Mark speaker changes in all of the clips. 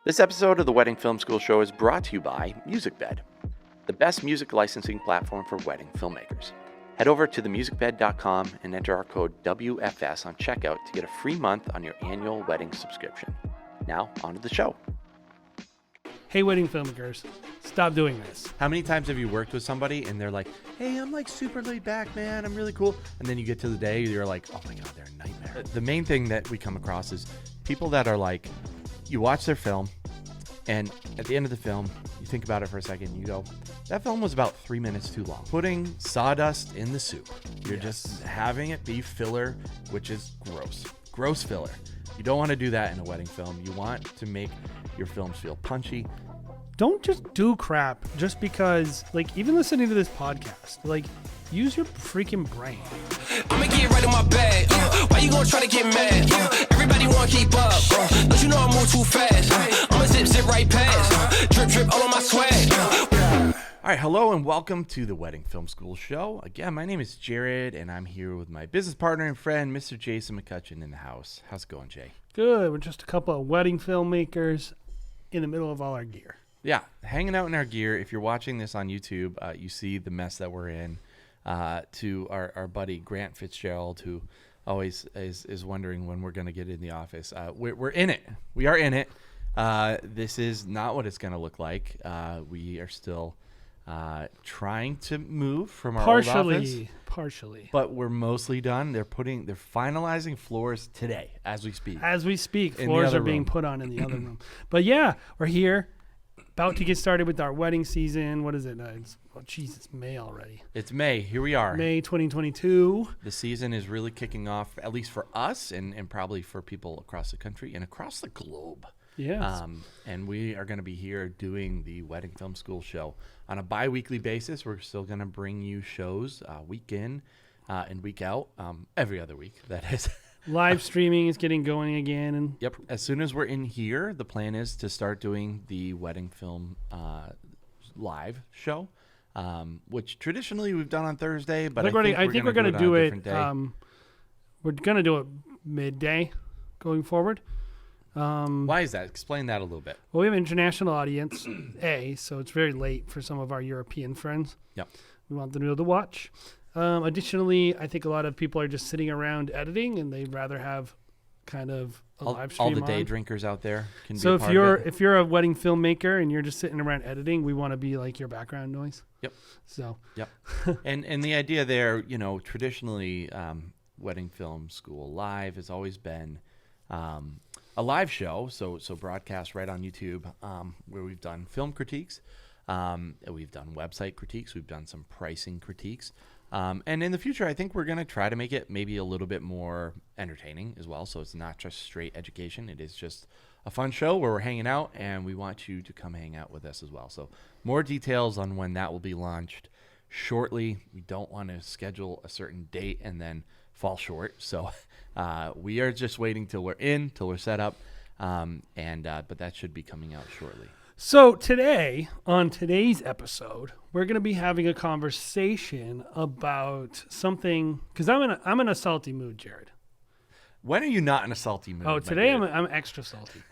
Speaker 1: This episode of the Wedding Film School Show is brought to you by MusicBed, the best music licensing platform for wedding filmmakers. Head over to themusicbed.com and enter our code WFS on checkout to get a free month on your annual wedding subscription. Now, on to the show.
Speaker 2: Hey, wedding filmmakers, stop doing this.
Speaker 1: How many times have you worked with somebody and they're like, hey, I'm like super laid back, man, I'm really cool. And then you get to the day, you're like, oh my God, they're a nightmare. The main thing that we come across is people that are like, you watch their film, and at the end of the film, you think about it for a second, you go, that film was about 3 minutes too long. Putting sawdust in the soup. You're just having it be filler, which is gross. Gross filler. You don't want to do that in a wedding film. You want to make your films feel punchy.
Speaker 2: Don't just do crap just because, like, even listening to this podcast, like, use your freaking brain.
Speaker 3: I'ma get right in my bag. Why you gonna try to get mad? Everybody wanna keep up. Don't you know I move too fast? I'ma zip right past. Drip all on my swag.
Speaker 1: All right, hello and welcome to the Wedding Film School Show. Again, my name is Jared, and I'm here with my business partner and friend, Mr. Jason McCutcheon in the house. How's it going, Jay?
Speaker 2: Good. We're just a couple of wedding filmmakers in the middle of all our gear.
Speaker 1: Yeah, hanging out in our gear. If you're watching this on YouTube, you see the mess that we're in. To our buddy Grant Fitzgerald, who always is wondering when we're going to get in the office. We're in it. We are in it. This is not what it's going to look like. We are still trying to move from our old office.
Speaker 2: Partially.
Speaker 1: But we're mostly done. They're finalizing floors today as we speak.
Speaker 2: Floors are being put on in the other room. But yeah, we're here. About to get started with our wedding season. What is it? It's May already.
Speaker 1: It's May. Here we are.
Speaker 2: May 2022.
Speaker 1: The season is really kicking off, at least for us and probably for people across the country and across the globe.
Speaker 2: Yes.
Speaker 1: And we are going to be here doing the Wedding Film School Show on a bi-weekly basis. We're still going to bring you shows week in and week out, every other week, that is.
Speaker 2: Live streaming is getting going again. And
Speaker 1: yep. As soon as we're in here, the plan is to start doing the wedding film live show, which traditionally we've done on Thursday. But I think we're going to do it.
Speaker 2: We're going to do it midday going forward.
Speaker 1: Why is that? Explain that a little bit.
Speaker 2: Well, we have an international audience, so it's very late for some of our European friends.
Speaker 1: Yep.
Speaker 2: We want them to be able to watch. Additionally, I think a lot of people are just sitting around editing, and they'd rather have kind of a live stream.
Speaker 1: All the day drinkers out there can be
Speaker 2: so
Speaker 1: a part of it.
Speaker 2: if you're a wedding filmmaker and you're just sitting around editing, we want to be like your background noise.
Speaker 1: Yep.
Speaker 2: So.
Speaker 1: Yep. and the idea there, traditionally, Wedding Film School Live has always been a live show, so broadcast right on YouTube, where we've done film critiques, we've done website critiques, we've done some pricing critiques. And in the future, I think we're going to try to make it maybe a little bit more entertaining as well. So it's not just straight education. It is just a fun show where we're hanging out, and we want you to come hang out with us as well. So more details on when that will be launched shortly. We don't want to schedule a certain date and then fall short. So we are just waiting till we're set up. But that should be coming out shortly.
Speaker 2: So today, on today's episode, we're going to be having a conversation about something, because I'm in a salty mood, Jared.
Speaker 1: When are you not in a salty mood?
Speaker 2: Oh, today I'm extra salty.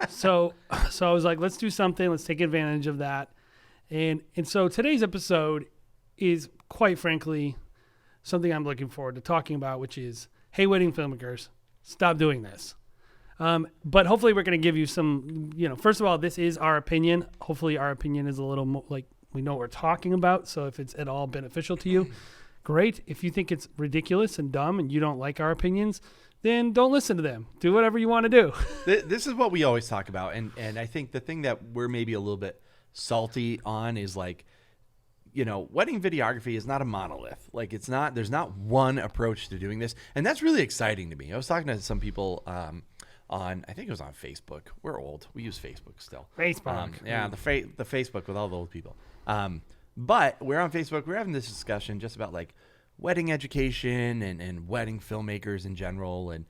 Speaker 2: so I was like, let's do something. Let's take advantage of that. And so today's episode is, quite frankly, something I'm looking forward to talking about, which is, hey, wedding filmmakers, stop doing this. But hopefully we're going to give you some, first of all, this is our opinion. Hopefully our opinion is a little more like we know what we're talking about. So if it's at all beneficial to you, great. If you think it's ridiculous and dumb and you don't like our opinions, then don't listen to them. Do whatever you want to do.
Speaker 1: This is what we always talk about. And I think the thing that we're maybe a little bit salty on is like, wedding videography is not a monolith. Like there's not one approach to doing this. And that's really exciting to me. I was talking to some people, I think it was on Facebook. We're old. We use Facebook still.
Speaker 2: Facebook.
Speaker 1: The Facebook with all the old people. But we're on Facebook. We're having this discussion just about like wedding education and wedding filmmakers in general. And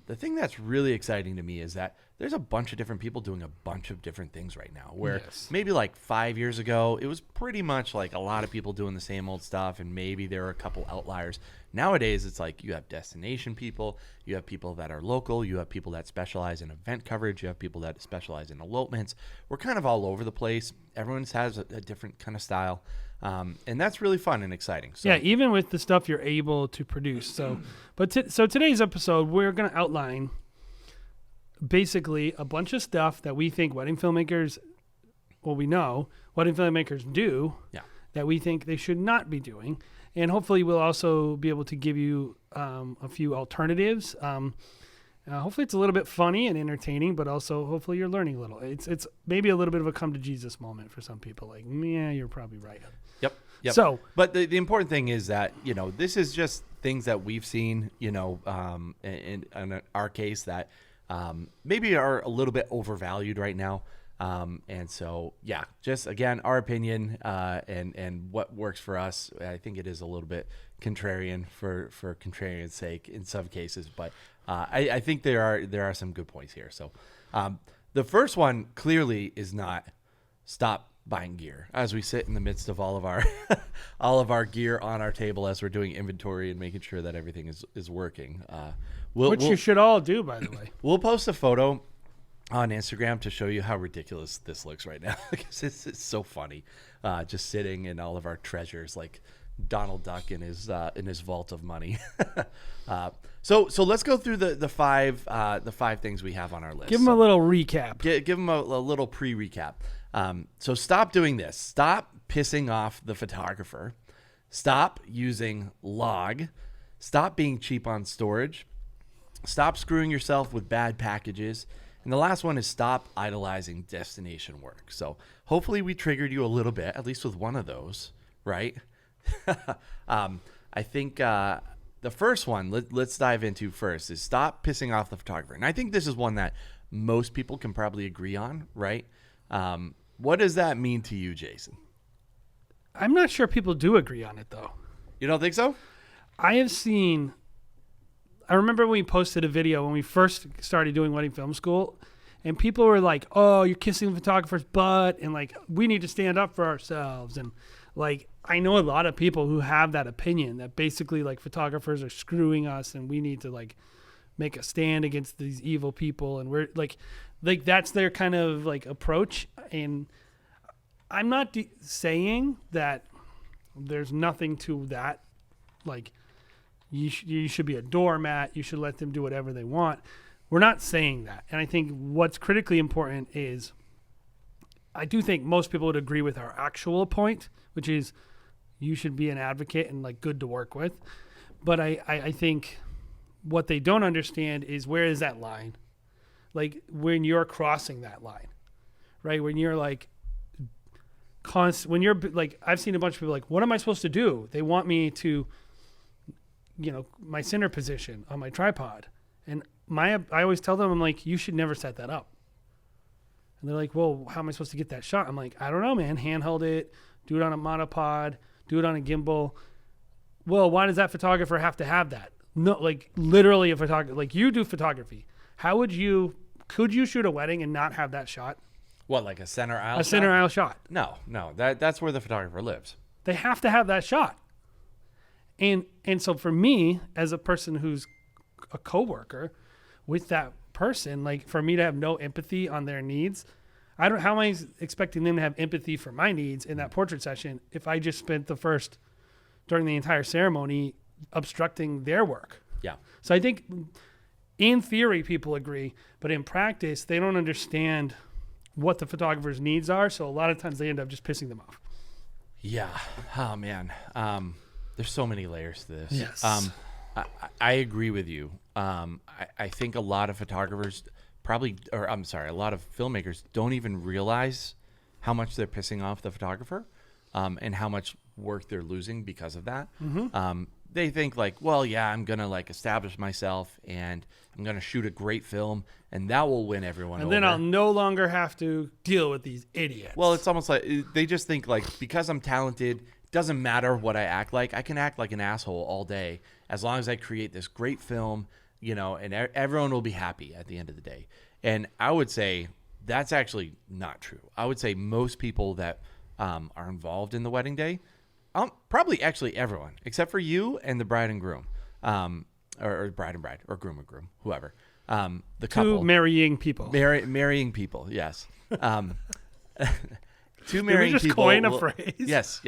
Speaker 1: the thing that's really exciting to me is that there's a bunch of different people doing a bunch of different things right now, where
Speaker 2: Yes.
Speaker 1: maybe like 5 years ago, it was pretty much like a lot of people doing the same old stuff, and maybe there were a couple outliers. Nowadays, it's like you have destination people, you have people that are local, you have people that specialize in event coverage, you have people that specialize in elopements. We're kind of all over the place. Everyone has a different kind of style, and that's really fun and exciting. So,
Speaker 2: Yeah, even with the stuff you're able to produce. So, so today's episode, we're going to outline basically a bunch of stuff that we think wedding filmmakers, well, we know wedding filmmakers do,
Speaker 1: yeah.
Speaker 2: that we think they should not be doing. And hopefully we'll also be able to give you a few alternatives. Hopefully it's a little bit funny and entertaining, but also hopefully you're learning a little. It's maybe a little bit of a come to Jesus moment for some people. Like, yeah, you're probably right.
Speaker 1: Yep.
Speaker 2: So,
Speaker 1: but the important thing is that, this is just things that we've seen, in our case that maybe are a little bit overvalued right now. And so, yeah, just again, our opinion and what works for us. I think it is a little bit contrarian for contrarian's sake in some cases, but I think there are some good points here. So the first one clearly is not stop buying gear, as we sit in the midst of all of our gear on our table as we're doing inventory and making sure that everything is working.
Speaker 2: which you should all do, by the way.
Speaker 1: We'll post a photo on Instagram to show you how ridiculous this looks right now, because it's so funny, just sitting in all of our treasures like Donald Duck in his vault of money. So let's go through the five things we have on our list.
Speaker 2: Give them a little recap.
Speaker 1: Give them a little pre-recap. So stop doing this. Stop pissing off the photographer. Stop using log. Stop being cheap on storage. Stop screwing yourself with bad packages. And the last one is stop idolizing destination work. So hopefully we triggered you a little bit, at least with one of those, right? I think the first one, let's dive into first, is stop pissing off the photographer. And I think this is one that most people can probably agree on, right? What does that mean to you, Jason?
Speaker 2: I'm not sure people do agree on it, though.
Speaker 1: You don't think so?
Speaker 2: I remember we posted a video when we first started doing wedding film school, and people were like, oh, you're kissing the photographer's butt, and like, we need to stand up for ourselves. And like, I know a lot of people who have that opinion that basically like photographers are screwing us and we need to like make a stand against these evil people. And we're like that's their kind of like approach. And I'm not saying that there's nothing to that. Like, you should be a doormat. You should let them do whatever they want. We're not saying that. And I think what's critically important is I do think most people would agree with our actual point, which is you should be an advocate and like good to work with. But I think what they don't understand is where is that line? Like when you're crossing that line, right? When you're like, when you're like, I've seen a bunch of people like, what am I supposed to do? They want me to, my center position on my tripod. And I always tell them, I'm like, you should never set that up. And they're like, well, how am I supposed to get that shot? I'm like, I don't know, man. Handheld it, do it on a monopod, do it on a gimbal. Well, why does that photographer have to have that? No, like literally a photographer, like you do photography. Could you shoot a wedding and not have that shot?
Speaker 1: What, like a center aisle shot?
Speaker 2: A center aisle shot.
Speaker 1: No, that's where the photographer lives.
Speaker 2: They have to have that shot. And so for me, as a person who's a coworker with that person, like for me to have no empathy on their needs, how am I expecting them to have empathy for my needs in that portrait session if I just spent during the entire ceremony obstructing their work?
Speaker 1: Yeah.
Speaker 2: So I think in theory people agree, but in practice they don't understand what the photographer's needs are. So a lot of times they end up just pissing them off.
Speaker 1: Yeah. Oh man. There's so many layers to this.
Speaker 2: Yes.
Speaker 1: I agree with you. I think a lot of photographers a lot of filmmakers don't even realize how much they're pissing off the photographer, and how much work they're losing because of that. Mm-hmm. They think like, well, yeah, I'm going to like establish myself and I'm going to shoot a great film and that will win everyone over.
Speaker 2: And then I'll no longer have to deal with these idiots.
Speaker 1: Well, it's almost like they just think like, because I'm talented, it doesn't matter what I act like. I can act like an asshole all day as long as I create this great film, and everyone will be happy at the end of the day. And I would say that's actually not true. I would say most people that are involved in the wedding day, probably actually everyone, except for you and the bride and groom, or bride and bride, or groom and groom, whoever. The couple.
Speaker 2: Two marrying people.
Speaker 1: Marrying people, yes. Two
Speaker 2: Did
Speaker 1: marrying
Speaker 2: we just
Speaker 1: people.
Speaker 2: coin a phrase?
Speaker 1: Yes.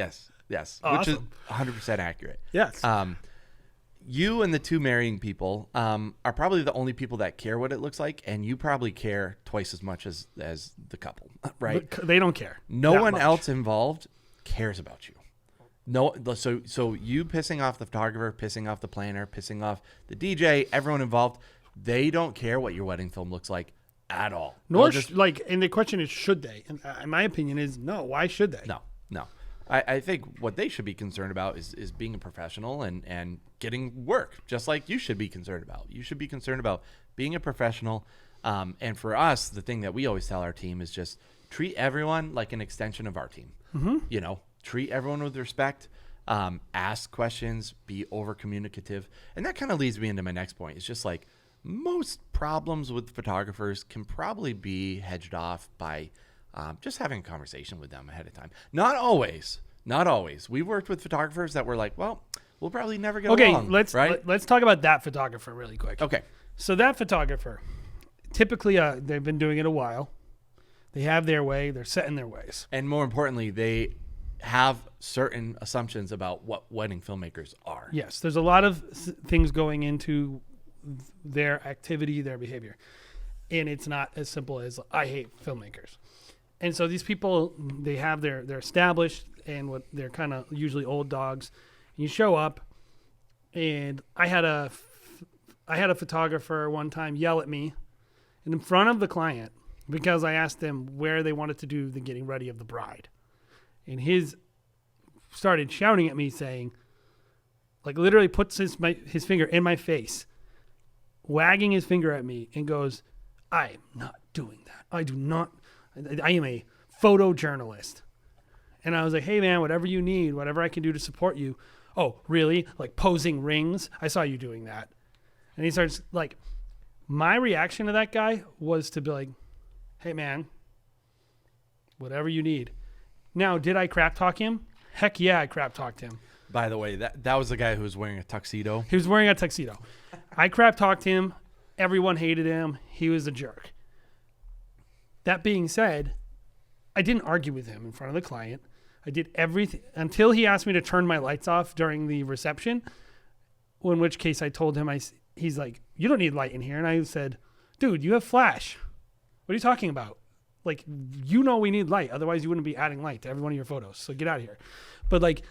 Speaker 2: Awesome.
Speaker 1: Which is 100% accurate.
Speaker 2: Yes.
Speaker 1: You and the two marrying people are probably the only people that care what it looks like, and you probably care twice as much as the couple, right?
Speaker 2: But they don't care.
Speaker 1: No
Speaker 2: that
Speaker 1: one
Speaker 2: much.
Speaker 1: else involved cares about you. No, so you pissing off the photographer, pissing off the planner, pissing off the DJ, everyone involved, they don't care what your wedding film looks like at all.
Speaker 2: Nor
Speaker 1: They'll just,
Speaker 2: and the question is, should they? And my opinion is no. Why should they?
Speaker 1: no. I think what they should be concerned about is being a professional and getting work, just like you should be concerned about. You should be concerned about being a professional. And for us, the thing that we always tell our team is just treat everyone like an extension of our team. Mm-hmm. Treat everyone with respect, ask questions, be over communicative. And that kind of leads me into my next point. It's just like most problems with photographers can probably be hedged off by just having a conversation with them ahead of time. Not always. We worked with photographers that were like, well, we'll probably never get along.
Speaker 2: Let's talk about that photographer really quick.
Speaker 1: Okay.
Speaker 2: So that photographer, typically they've been doing it a while. They have their way. They're set in their ways.
Speaker 1: And more importantly, they have certain assumptions about what wedding filmmakers are.
Speaker 2: Yes, there's a lot of things going into their activity, their behavior. And it's not as simple as I hate filmmakers. And so these people, they're established, and what they're kind of usually old dogs. And you show up, and I had a photographer one time yell at me in front of the client because I asked them where they wanted to do the getting ready of the bride, and his started shouting at me saying, like literally puts his finger in my face, wagging his finger at me, and goes, "I'm not doing that. I do not. I am a photojournalist." And I was like, "Hey man, whatever you need, whatever I can do to support you." "Oh, really? Like posing rings? I saw you doing that." And he starts like, my reaction to that guy was to be like, "Hey man, whatever you need." Now, did I crap talk him? Heck yeah, I crap talked him.
Speaker 1: By the way, that was the guy who was wearing a tuxedo.
Speaker 2: He was wearing a tuxedo. I crap talked him. Everyone hated him. He was a jerk. That being said, I didn't argue with him in front of the client. I did everything until he asked me to turn my lights off during the reception, in which case I told him, he's like, "You don't need light in here." And I said, "Dude, you have flash. What are you talking about? Like, we need light. Otherwise you wouldn't be adding light to every one of your photos. So get out of here." But like,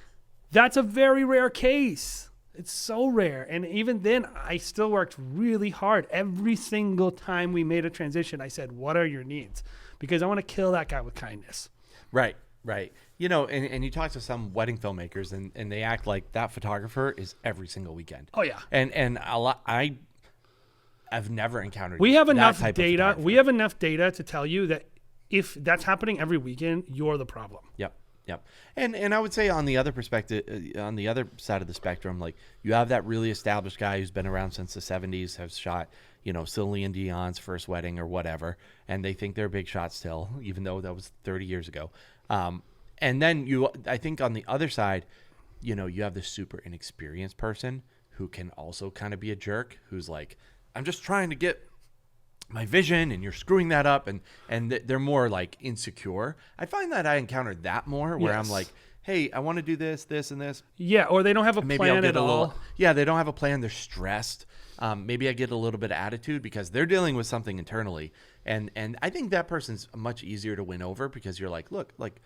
Speaker 2: that's a very rare case. It's so rare. And even then I still worked really hard. Every single time we made a transition, I said, "What are your needs?" Because I want to kill that guy with kindness.
Speaker 1: Right. And you talk to some wedding filmmakers and they act like that photographer is every single weekend.
Speaker 2: Oh yeah.
Speaker 1: And I've never encountered
Speaker 2: We have
Speaker 1: that
Speaker 2: enough
Speaker 1: type of
Speaker 2: data.
Speaker 1: photographer.
Speaker 2: We have enough data to tell you that if that's happening every weekend, you're the problem.
Speaker 1: Yep. And I would say on the other perspective, on the other side of the spectrum, like you have that really established guy who's been around since the 70s, has shot, Celine Dion's first wedding or whatever, and they think they're a big shot still, even though that was 30 years ago. And then I think on the other side, you have this super inexperienced person who can also kind of be a jerk, who's like, "I'm just trying to get my vision and you're screwing that up," and they're more like insecure. I find that I encountered that more where I'm
Speaker 2: Yes.
Speaker 1: like, "Hey, I want to do this and this."
Speaker 2: Yeah, or they don't have a
Speaker 1: Maybe
Speaker 2: plan
Speaker 1: I'll get
Speaker 2: at
Speaker 1: a
Speaker 2: all.
Speaker 1: little. Yeah, they don't have a plan. They're stressed. Maybe I get a little bit of attitude because they're dealing with something internally, and I think that person's much easier to win over because you're like, look, like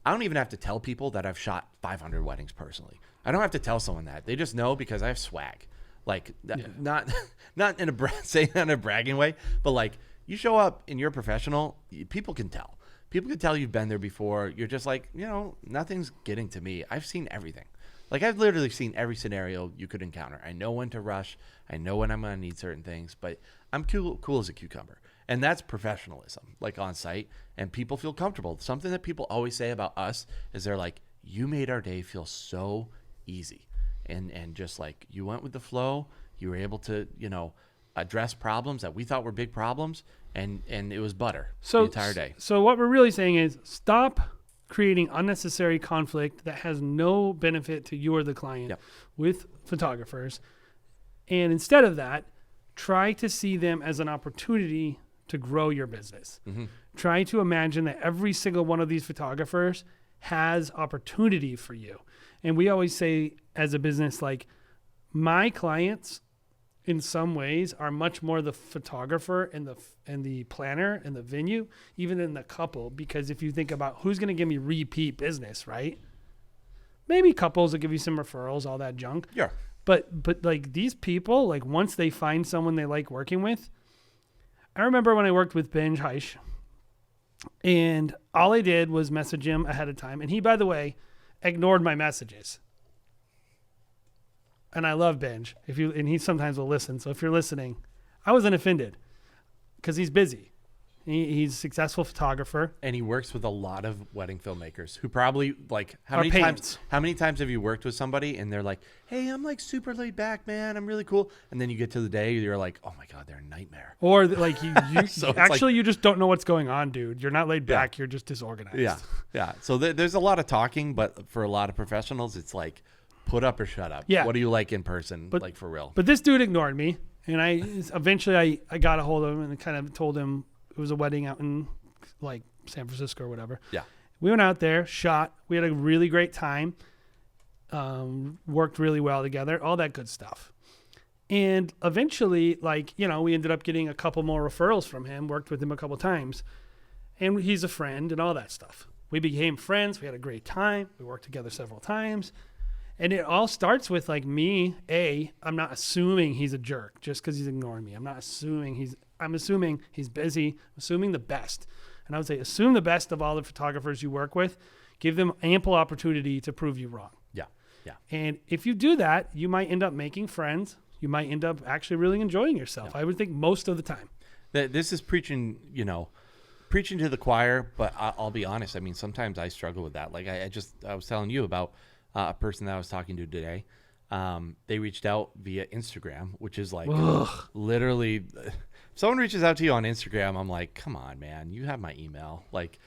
Speaker 1: I don't even have to tell people that I've shot 500 weddings personally. I don't have to tell someone that. They just know because I have swag. Like not in saying that in a bragging way, but like you show up and you're a professional, people can tell. People can tell you've been there before. You're just like, nothing's getting to me. I've seen everything. Like I've literally seen every scenario you could encounter. I know when to rush. I know when I'm going to need certain things, but I'm cool as a cucumber. And that's professionalism, like on site, and people feel comfortable. Something that people always say about us is they're like, "You made our day feel so easy." And just like you went with the flow, you were able to, address problems that we thought were big problems, and it was butter
Speaker 2: So
Speaker 1: the entire day.
Speaker 2: So what we're really saying is stop creating unnecessary conflict that has no benefit to you or the client
Speaker 1: Yep.
Speaker 2: with photographers. And instead of that, try to see them as an opportunity to grow your business.
Speaker 1: Mm-hmm.
Speaker 2: Try to imagine that every single one of these photographers has opportunity for you. And we always say as a business, like, my clients in some ways are much more the photographer and the planner and the venue, even in the couple, because if you think about who's going to give me repeat business, right? Maybe couples will give you some referrals, all that junk.
Speaker 1: Yeah.
Speaker 2: But like these people, like once they find someone they like working with, I remember when I worked with Benj Heisch, and all I did was message him ahead of time. And he, by the way, ignored my messages. And I love Benj. And he sometimes will listen. So if you're listening, I wasn't offended because he's busy. He's a successful photographer.
Speaker 1: And he works with a lot of wedding filmmakers who probably like how
Speaker 2: Are
Speaker 1: many
Speaker 2: pains.
Speaker 1: times have you worked with somebody and they're like, hey, I'm like super laid back, man. I'm really cool. And then you get to the day, you're like, oh my God, they're a nightmare.
Speaker 2: Or like you
Speaker 1: So it's
Speaker 2: actually you just don't know what's going on, dude. You're not laid back. You're just disorganized.
Speaker 1: Yeah. Yeah. So there's a lot of talking, but for a lot of professionals, it's like put up or shut up.
Speaker 2: Yeah.
Speaker 1: What do you like in person? Like for real.
Speaker 2: But this dude ignored me. And eventually I got a hold of him and kind of told him it was a wedding out in like San Francisco or whatever.
Speaker 1: Yeah.
Speaker 2: We went out there, shot. We had a really great time. Worked really well together, all that good stuff. And eventually, like, you know, we ended up getting a couple more referrals from him, worked with him a couple times. And he's a friend and all that stuff. We became friends. We had a great time. We worked together several times. And it all starts with like me, I'm not assuming he's a jerk just because he's ignoring me. I'm assuming he's busy, assuming the best. And I would say assume the best of all the photographers you work with. Give them ample opportunity to prove you wrong.
Speaker 1: Yeah. Yeah.
Speaker 2: And if you do that, you might end up making friends. You might end up actually really enjoying yourself.
Speaker 1: Yeah.
Speaker 2: I would think most of the time.
Speaker 1: This is preaching to the choir, but I'll be honest. I mean, sometimes I struggle with that. Like I was telling you about a person that I was talking to today. They reached out via Instagram, which is like literally, if someone reaches out to you on Instagram, I'm like, come on, man, you have my email. Like,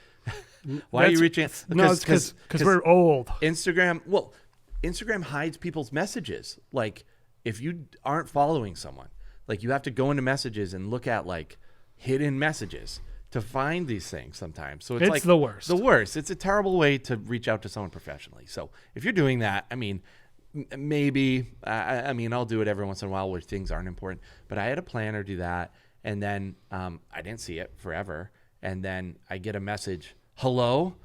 Speaker 1: why are you reaching out?
Speaker 2: No, it's because we're old.
Speaker 1: Instagram hides people's messages. Like, if you aren't following someone, like you have to go into messages and look at like hidden messages to find these things sometimes. So it's like
Speaker 2: the worst.
Speaker 1: The worst. It's a terrible way to reach out to someone professionally. So if you're doing that, I mean, maybe, I mean, I'll do it every once in a while where things aren't important. But I had a planner do that, and then I didn't see it forever. And then I get a message, hello,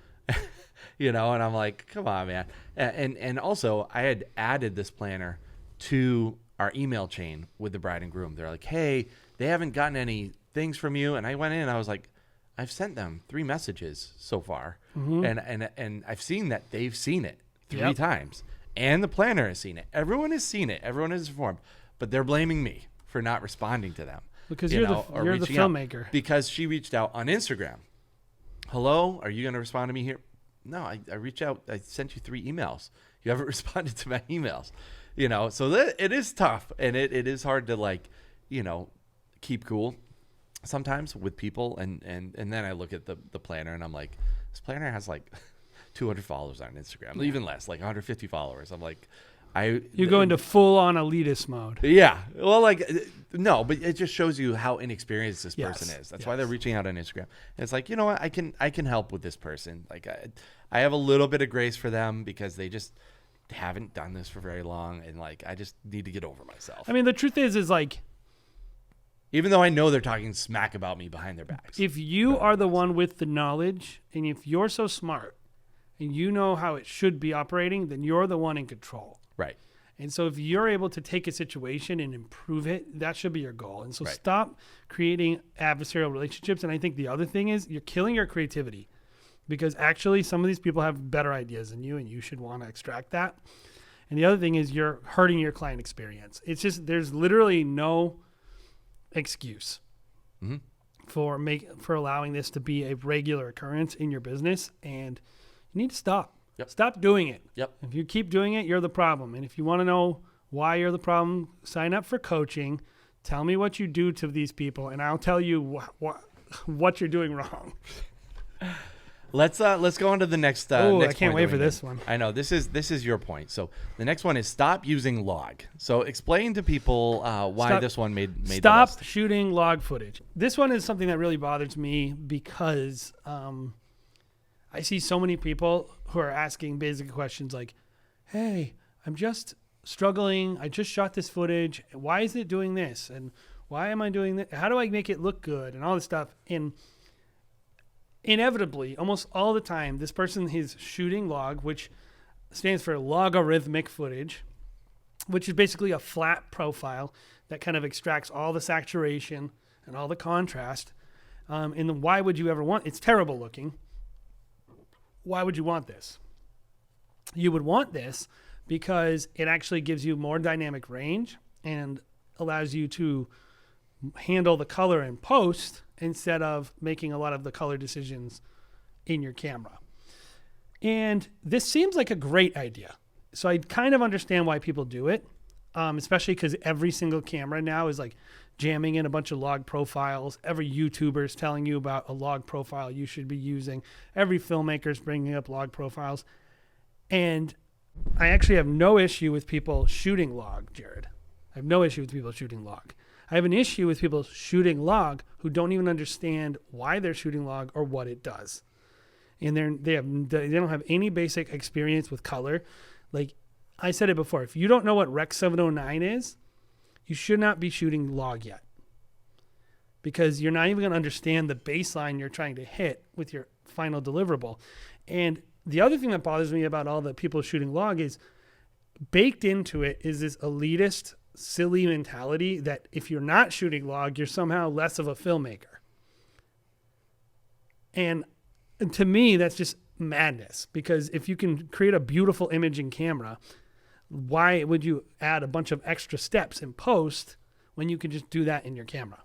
Speaker 1: and I'm like, come on, man. And also, I had added this planner to our email chain with the bride and groom. They're like, hey, they haven't gotten any things from you. And I went in and I was like, I've sent them 3 messages so far. Mm-hmm. And I've seen that they've seen it 3 times. And the planner has seen it. Everyone has seen it. Everyone is informed. But they're blaming me for not responding to them.
Speaker 2: Because you're the filmmaker.
Speaker 1: Because she reached out on Instagram. Hello, are you going to respond to me here? No, I reached out. I sent you 3 emails. You haven't responded to my emails. So it is tough. And it is hard to keep cool sometimes with people. And then I look at the planner and I'm like, this planner has like 200 followers on Instagram, even less, like 150 followers. I'm like,
Speaker 2: you go into full on elitist mode.
Speaker 1: Yeah. Well, no, but it just shows you how inexperienced this person is. That's why they're reaching out on Instagram. And it's like, you know what? I can help with this person. Like I have a little bit of grace for them because they just haven't done this for very long. And I just need to get over myself.
Speaker 2: I mean, the truth is like,
Speaker 1: even though I know they're talking smack about me behind their backs.
Speaker 2: If you are the one with the knowledge, and if you're so smart and you know how it should be operating, then you're the one in control.
Speaker 1: Right.
Speaker 2: And so if you're able to take a situation and improve it, that should be your goal. And so stop creating adversarial relationships. And I think the other thing is you're killing your creativity because actually some of these people have better ideas than you and you should want to extract that. And the other thing is you're hurting your client experience. It's just, there's literally no excuse for allowing this to be a regular occurrence in your business. And you need to stop.
Speaker 1: Yep.
Speaker 2: Stop doing it.
Speaker 1: Yep.
Speaker 2: If you keep doing it, you're the problem. And if you want to know why you're the problem, sign up for coaching. Tell me what you do to these people, and I'll tell you what you're doing wrong.
Speaker 1: Let's go on to the next.
Speaker 2: Oh,
Speaker 1: next
Speaker 2: I can't
Speaker 1: point
Speaker 2: wait
Speaker 1: that
Speaker 2: for
Speaker 1: we
Speaker 2: this
Speaker 1: made.
Speaker 2: one.
Speaker 1: I know this is your point. So the next one is stop using log. So explain to people why this one made
Speaker 2: Stop
Speaker 1: the list.
Speaker 2: shooting log footage. This one is something that really bothers me because I see so many people who are asking basic questions like, "Hey, I'm just struggling. I just shot this footage. Why is it doing this? And why am I doing that? How do I make it look good?" And all this stuff. And inevitably, almost all the time, this person is shooting log, which stands for logarithmic footage, which is basically a flat profile that kind of extracts all the saturation and all the contrast. And then why would you ever want? It's terrible looking. Why would you want this? You would want this because it actually gives you more dynamic range and allows you to handle the color in post instead of making a lot of the color decisions in your camera. And this seems like a great idea. So I kind of understand why people do it, especially because every single camera now is like jamming in a bunch of log profiles. Every YouTuber is telling you about a log profile you should be using. Every filmmaker is bringing up log profiles. And I actually have no issue with people shooting log, Jared. I have no issue with people shooting log. I have an issue with people shooting log who don't even understand why they're shooting log or what it does. And they don't have any basic experience with color. Like I said it before, if you don't know what Rec 709 is, you should not be shooting log yet. Because you're not even going to understand the baseline you're trying to hit with your final deliverable. And the other thing that bothers me about all the people shooting log is baked into it is this elitist, silly mentality that if you're not shooting log, you're somehow less of a filmmaker. And to me, that's just madness, because if you can create a beautiful image in camera, why would you add a bunch of extra steps in post when you can just do that in your camera?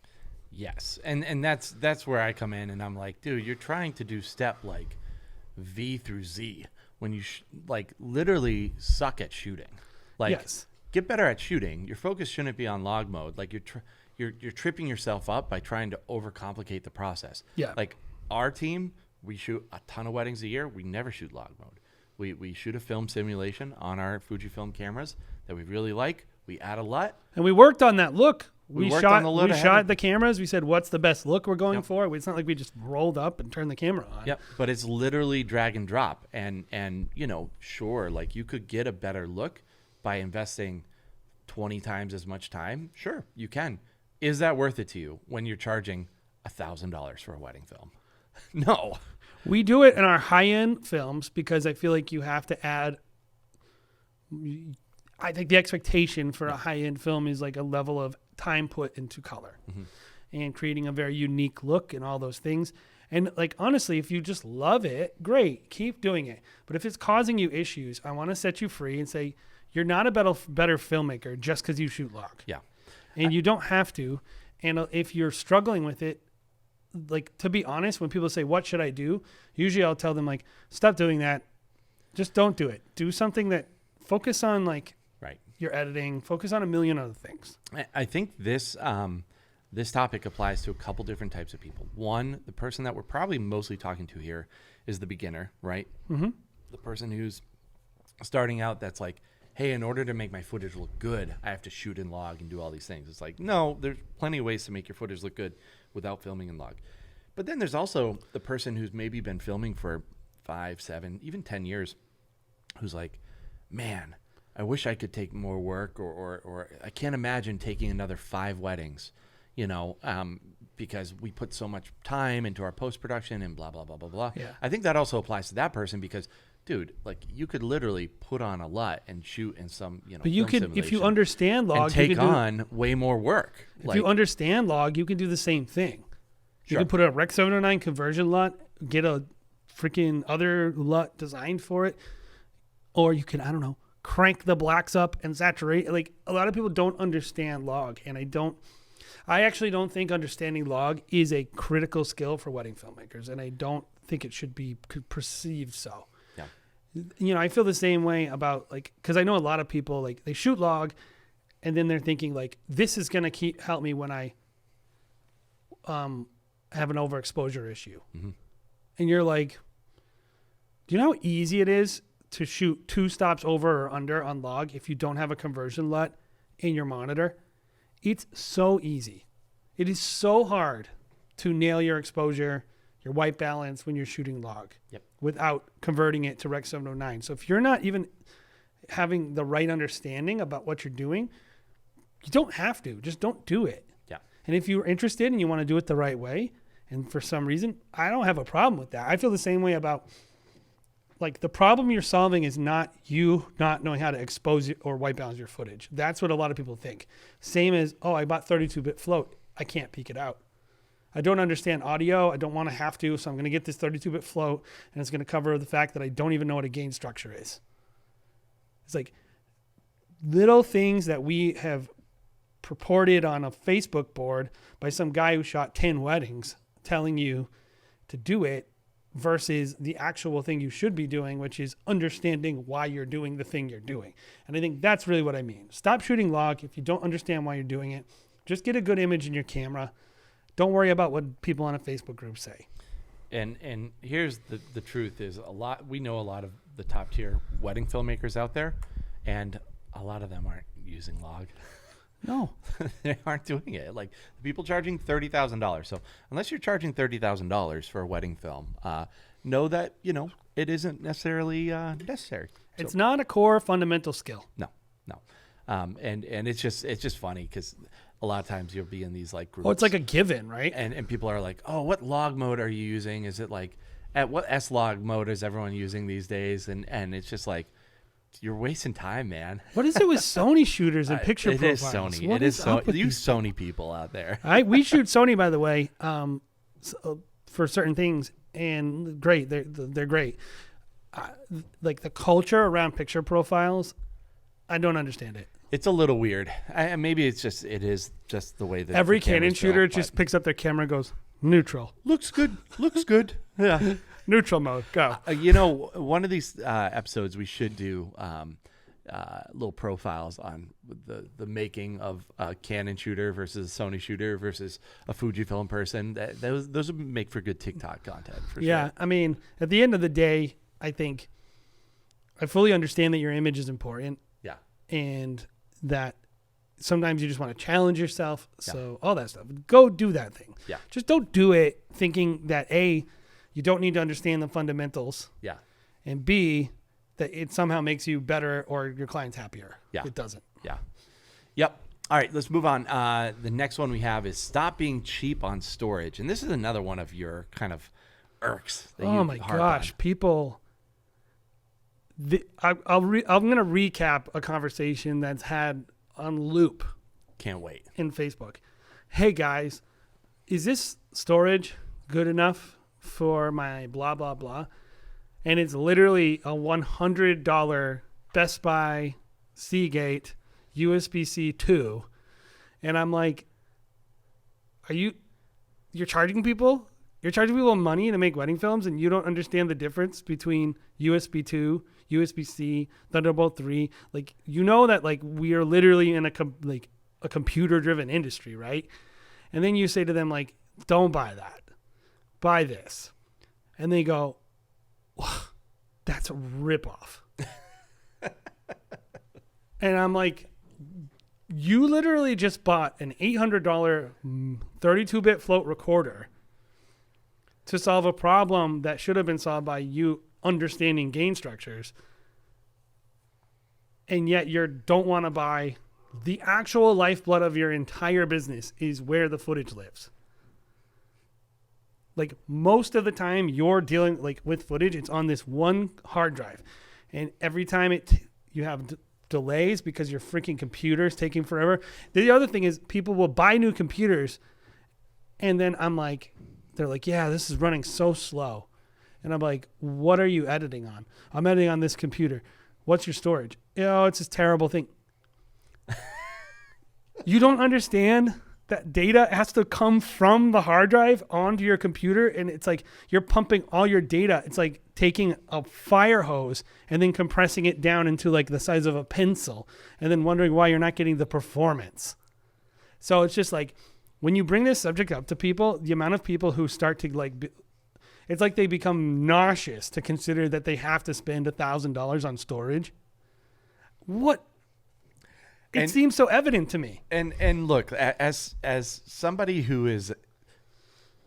Speaker 1: Yes, and that's where I come in, and I'm like, dude, you're trying to do step like V through Z when you like literally suck at shooting. Like,
Speaker 2: Yes.
Speaker 1: Get better at shooting. Your focus shouldn't be on log mode. Like you're tripping yourself up by trying to overcomplicate the process.
Speaker 2: Yeah.
Speaker 1: Like our team, we shoot a ton of weddings a year. We never shoot log mode. We shoot a film simulation on our Fujifilm cameras that we really like. We add a LUT.
Speaker 2: And we worked on that look.
Speaker 1: We worked on the LUT
Speaker 2: We
Speaker 1: ahead
Speaker 2: shot
Speaker 1: of-
Speaker 2: the cameras. We said, what's the best look we're going
Speaker 1: Yep.
Speaker 2: for? It's not like we just rolled up and turned the camera on.
Speaker 1: Yep, but it's literally drag and drop, and you know, sure, like you could get a better look by investing 20 times as much time. Sure, you can. Is that worth it to you when you're charging $1,000 for a wedding film? No.
Speaker 2: We do it in our high-end films because I feel like you have to add. I think the expectation for a high-end film is like a level of time put into color and creating a very unique look and all those things. And like, honestly, if you just love it, great, keep doing it. But if it's causing you issues, I want to set you free and say, you're not a better filmmaker just because you shoot log.
Speaker 1: Yeah.
Speaker 2: And you don't have to. And if you're struggling with it, like, to be honest, when people say, what should I do? Usually I'll tell them, like, stop doing that. Just don't do it. Do something that focus on, like,
Speaker 1: Right.
Speaker 2: your editing, focus on a million other things.
Speaker 1: I think this topic applies to a couple different types of people. One, the person that we're probably mostly talking to here is the beginner, right?
Speaker 2: Mm-hmm.
Speaker 1: The person who's starting out that's like, hey, in order to make my footage look good, I have to shoot in log and do all these things. It's like, no, there's plenty of ways to make your footage look good without filming in log. But then there's also the person who's maybe been filming for 5, 7, even 10 years, who's like, man, I wish I could take more work, or I can't imagine taking another 5 weddings, you know, because we put so much time into our post-production and blah, blah, blah, blah, blah.
Speaker 2: Yeah.
Speaker 1: I think that also applies to that person because, dude, like you could literally put on a LUT and shoot in some, you know,
Speaker 2: But you
Speaker 1: film
Speaker 2: could, if you
Speaker 1: simulation
Speaker 2: understand log,
Speaker 1: and take
Speaker 2: you can do,
Speaker 1: on way more work.
Speaker 2: if you understand log, you can do the same thing. You
Speaker 1: Sure.
Speaker 2: can put a Rec 709 conversion LUT, get a freaking other LUT designed for it, or you can, I don't know, crank the blacks up and saturate. Like, a lot of people don't understand log, and I actually don't think understanding log is a critical skill for wedding filmmakers, and I don't think it should be perceived so.
Speaker 1: Yeah.
Speaker 2: You know, I feel the same way about, like, because I know a lot of people, like, they shoot log and then they're thinking like, this is going to help me when I have an overexposure issue.
Speaker 1: Mm-hmm.
Speaker 2: And you're like, do you know how easy it is to shoot 2 stops over or under on log if you don't have a conversion LUT in your monitor? It's so easy. It is so hard to nail your exposure, your white balance when you're shooting log without converting it to Rec 709. So if you're not even having the right understanding about what you're doing, you don't have to. Just don't do it.
Speaker 1: Yeah.
Speaker 2: And if you're interested and you want to do it the right way, and for some reason, I don't have a problem with that. I feel the same way about, like, the problem you're solving is not you not knowing how to expose or white balance your footage. That's what a lot of people think. Same as, oh, I bought 32-bit float. I can't peek it out. I don't understand audio. I don't want to have to, so I'm going to get this 32-bit float, and it's going to cover the fact that I don't even know what a gain structure is. It's like little things that we have purported on a Facebook board by some guy who shot 10 weddings telling you to do it versus the actual thing you should be doing, which is understanding why you're doing the thing you're doing. And I think that's really what I mean. Stop shooting log if you don't understand why you're doing it. Just get a good image in your camera. Don't worry about what people on a Facebook group say.
Speaker 1: And here's the truth is we know a lot of the top tier wedding filmmakers out there, and a lot of them aren't using log.
Speaker 2: No.
Speaker 1: They aren't doing it. Like, the people charging $30,000. So unless you're charging $30,000 for a wedding film, know that, it isn't necessarily necessary.
Speaker 2: It's not a core fundamental skill.
Speaker 1: No. And it's just funny because a lot of times you'll be in these like groups.
Speaker 2: Oh, it's like a given, right?
Speaker 1: And people are like, oh, what log mode are you using? Is it like, at what S-log mode is everyone using these days? And it's just like, you're wasting time, man.
Speaker 2: What is it with Sony shooters and picture profiles?
Speaker 1: It is Sony.
Speaker 2: What
Speaker 1: it is
Speaker 2: up with
Speaker 1: you
Speaker 2: these
Speaker 1: Sony people out there.
Speaker 2: we shoot Sony, by the way, for certain things, and great. They're great. Like the culture around picture profiles, I don't understand it.
Speaker 1: It's a little weird. Maybe it is just the way that
Speaker 2: every
Speaker 1: the camera's
Speaker 2: Canon shooter
Speaker 1: built,
Speaker 2: just picks up their camera and goes neutral.
Speaker 1: looks good. Yeah.
Speaker 2: Neutral mode. Go.
Speaker 1: One of these episodes we should do little profiles on the making of a Canon shooter versus a Sony shooter versus a Fujifilm person. Those would make for good TikTok content for
Speaker 2: yeah,
Speaker 1: sure.
Speaker 2: I mean, at the end of the day, I think I fully understand that your image is important.
Speaker 1: Yeah.
Speaker 2: And that sometimes you just want to challenge yourself. So all that stuff. Go do that thing.
Speaker 1: Yeah.
Speaker 2: Just don't do it thinking that A, you don't need to understand the fundamentals.
Speaker 1: Yeah.
Speaker 2: And B, that it somehow makes you better or your client's happier.
Speaker 1: Yeah.
Speaker 2: It doesn't.
Speaker 1: Yeah. Yep. All right, let's move on. The next one we have is stop being cheap on storage. And this is another one of your kind of irks.
Speaker 2: Oh my gosh, people. I'm going to recap a conversation that's had on loop.
Speaker 1: Can't wait.
Speaker 2: In Facebook. Hey guys, is this storage good enough for my blah, blah, blah? And it's literally a $100 Best Buy Seagate USB-C 2. And I'm like, you're charging people? You're charging people money to make wedding films, and you don't understand the difference between USB 2, USB-C, Thunderbolt 3. Like, that like we are literally in a computer-driven industry, right? And then you say to them like, don't buy that. Buy this. And they go, that's a ripoff. And I'm like, you literally just bought an $800 32-bit float recorder to solve a problem that should have been solved by you understanding gain structures. And yet you don't want to buy the actual lifeblood of your entire business is where the footage lives. Like most of the time you're dealing like with footage, it's on this one hard drive. And every time you have delays because your freaking computer's taking forever. The other thing is people will buy new computers and then they're like, yeah, this is running so slow. And I'm like, what are you editing on? I'm editing on this computer. What's your storage? It's this terrible thing. You don't understand that data has to come from the hard drive onto your computer, and it's like you're pumping all your data. It's like taking a fire hose and then compressing it down into like the size of a pencil, and then wondering why you're not getting the performance. So it's just like when you bring this subject up to people, the amount of people who start to like, it's like they become nauseous to consider that they have to spend $1,000 on storage. What? It seems so evident to me.
Speaker 1: And look, as somebody who is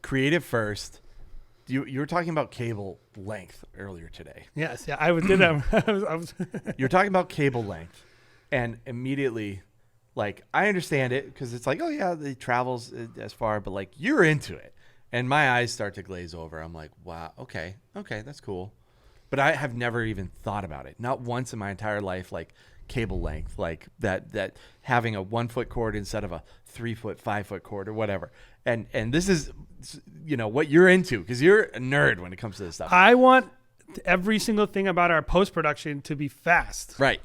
Speaker 1: creative first, you were talking about cable length earlier today.
Speaker 2: Yes, yeah, I did that.
Speaker 1: You're talking about cable length, and immediately, like, I understand it because it's like, oh yeah, it travels as far, but like you're into it, and my eyes start to glaze over. I'm like, wow, okay, that's cool, but I have never even thought about it, not once in my entire life, like cable length, like that having a 1 foot cord instead of a 3 foot, 5 foot cord or whatever. And this is, what you're into because you're a nerd when it comes to this stuff.
Speaker 2: I want every single thing about our post-production to be fast.
Speaker 1: Right.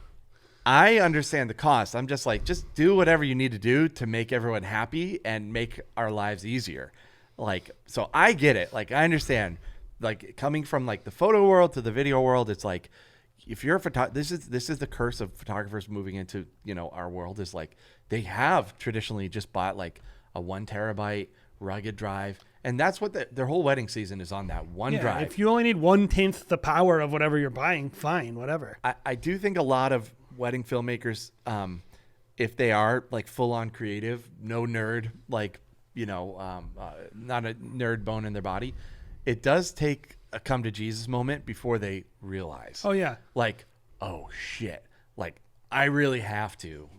Speaker 1: I understand the cost. I'm just like, just do whatever you need to do to make everyone happy and make our lives easier. Like, so I get it. Like, I understand, like coming from like the photo world to the video world, it's like, if you're a this is the curse of photographers moving into, our world, is like they have traditionally just bought like a 1 terabyte rugged drive. And that's what their whole wedding season is on, that one drive.
Speaker 2: If you only need 1/10 the power of whatever you're buying, fine, whatever.
Speaker 1: I do think a lot of wedding filmmakers, if they are like full on creative, no nerd, like, not a nerd bone in their body, it does take a come to Jesus moment before they realize.
Speaker 2: Oh yeah.
Speaker 1: Like, oh shit. Like, I really have to.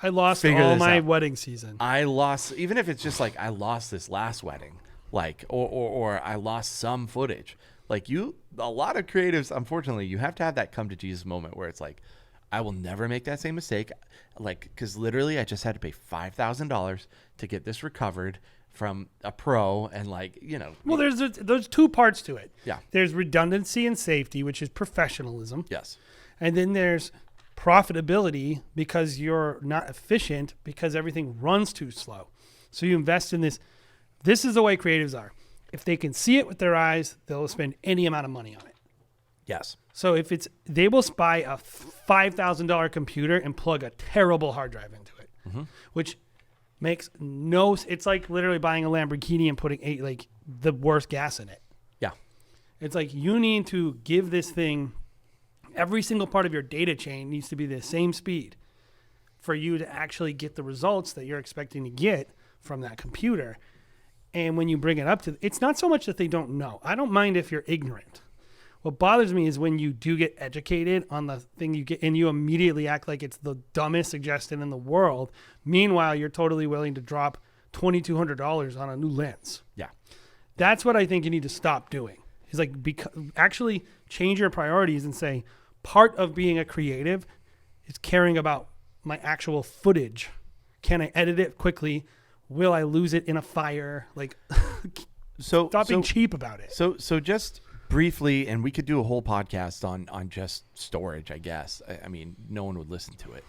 Speaker 2: I lost all my wedding season.
Speaker 1: I lost, even if it's just like I lost this last wedding, like, or I lost some footage. Like a lot of creatives, unfortunately, you have to have that come to Jesus moment where it's like, I will never make that same mistake. Like, because literally I just had to pay $5,000 to get this recovered from a pro, and like,
Speaker 2: Well, there's 2 parts to it.
Speaker 1: Yeah.
Speaker 2: There's redundancy and safety, which is professionalism.
Speaker 1: Yes.
Speaker 2: And then there's profitability, because you're not efficient because everything runs too slow. So you invest in this. This is the way creatives are. If they can see it with their eyes, they'll spend any amount of money on it.
Speaker 1: Yes.
Speaker 2: So if they will buy a $5,000 computer and plug a terrible hard drive into it, which makes it's like literally buying a Lamborghini and putting the worst gas in it.
Speaker 1: Yeah.
Speaker 2: It's like you need to give this thing, every single part of your data chain needs to be the same speed for you to actually get the results that you're expecting to get from that computer. And when you bring it up it's not so much that they don't know. I don't mind if you're ignorant. What bothers me is when you do get educated on the thing you get and you immediately act like it's the dumbest suggestion in the world. Meanwhile, you're totally willing to drop $2,200 on a new lens.
Speaker 1: Yeah.
Speaker 2: That's what I think you need to stop doing. Is like actually change your priorities and say, part of being a creative is caring about my actual footage. Can I edit it quickly? Will I lose it in a fire? Like, stop being cheap about it.
Speaker 1: So just briefly, and we could do a whole podcast on just storage, I guess. I mean, no one would listen to it.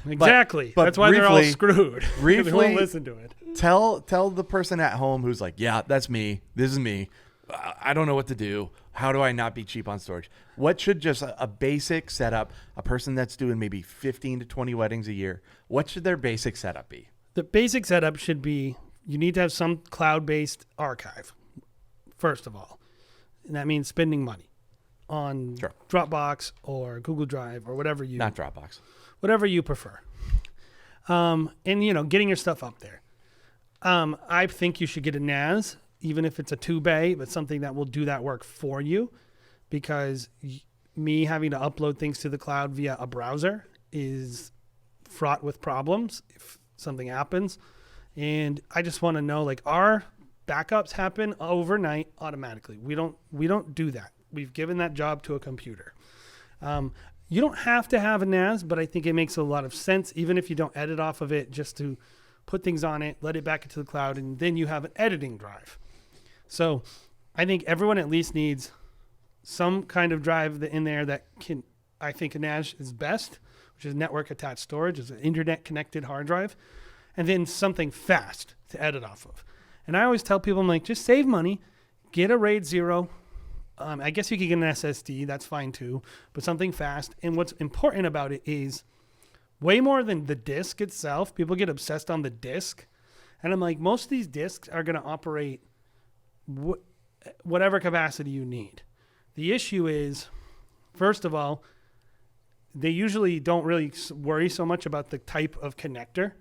Speaker 2: Exactly.
Speaker 1: But
Speaker 2: that's why they're all screwed.
Speaker 1: Briefly,
Speaker 2: they won't listen to it.
Speaker 1: Tell the person at home who's like, yeah, that's me. This is me. I don't know what to do. How do I not be cheap on storage? What should just a basic setup, a person that's doing maybe 15 to 20 weddings a year, what should their basic setup be?
Speaker 2: The basic setup should be, you need to have some cloud-based archive, first of all. And that means spending money on Dropbox or Google Drive or whatever you...
Speaker 1: Not Dropbox.
Speaker 2: Whatever you prefer. And, getting your stuff up there. I think you should get a NAS, even if it's a 2-bay, but something that will do that work for you. Because me having to upload things to the cloud via a browser is fraught with problems if something happens. And I just want to know, like, our backups happen overnight automatically. We don't do that. We've given that job to a computer. You don't have to have a NAS, but I think it makes a lot of sense, even if you don't edit off of it, just to put things on it, let it back into the cloud, and then you have an editing drive. So I think everyone at least needs some kind of drive in there that can, I think a NAS is best, which is network attached storage, is an internet connected hard drive. and then something fast to edit off of. And I always tell people, I'm like, just save money, get a RAID 0. I guess you could get an SSD, that's fine too, but something fast. And what's important about it is way more than the disc itself. People get obsessed on the disc. And I'm like, most of these discs are going to operate whatever capacity you need. The issue is, first of all, they usually don't really worry so much about the type of connector.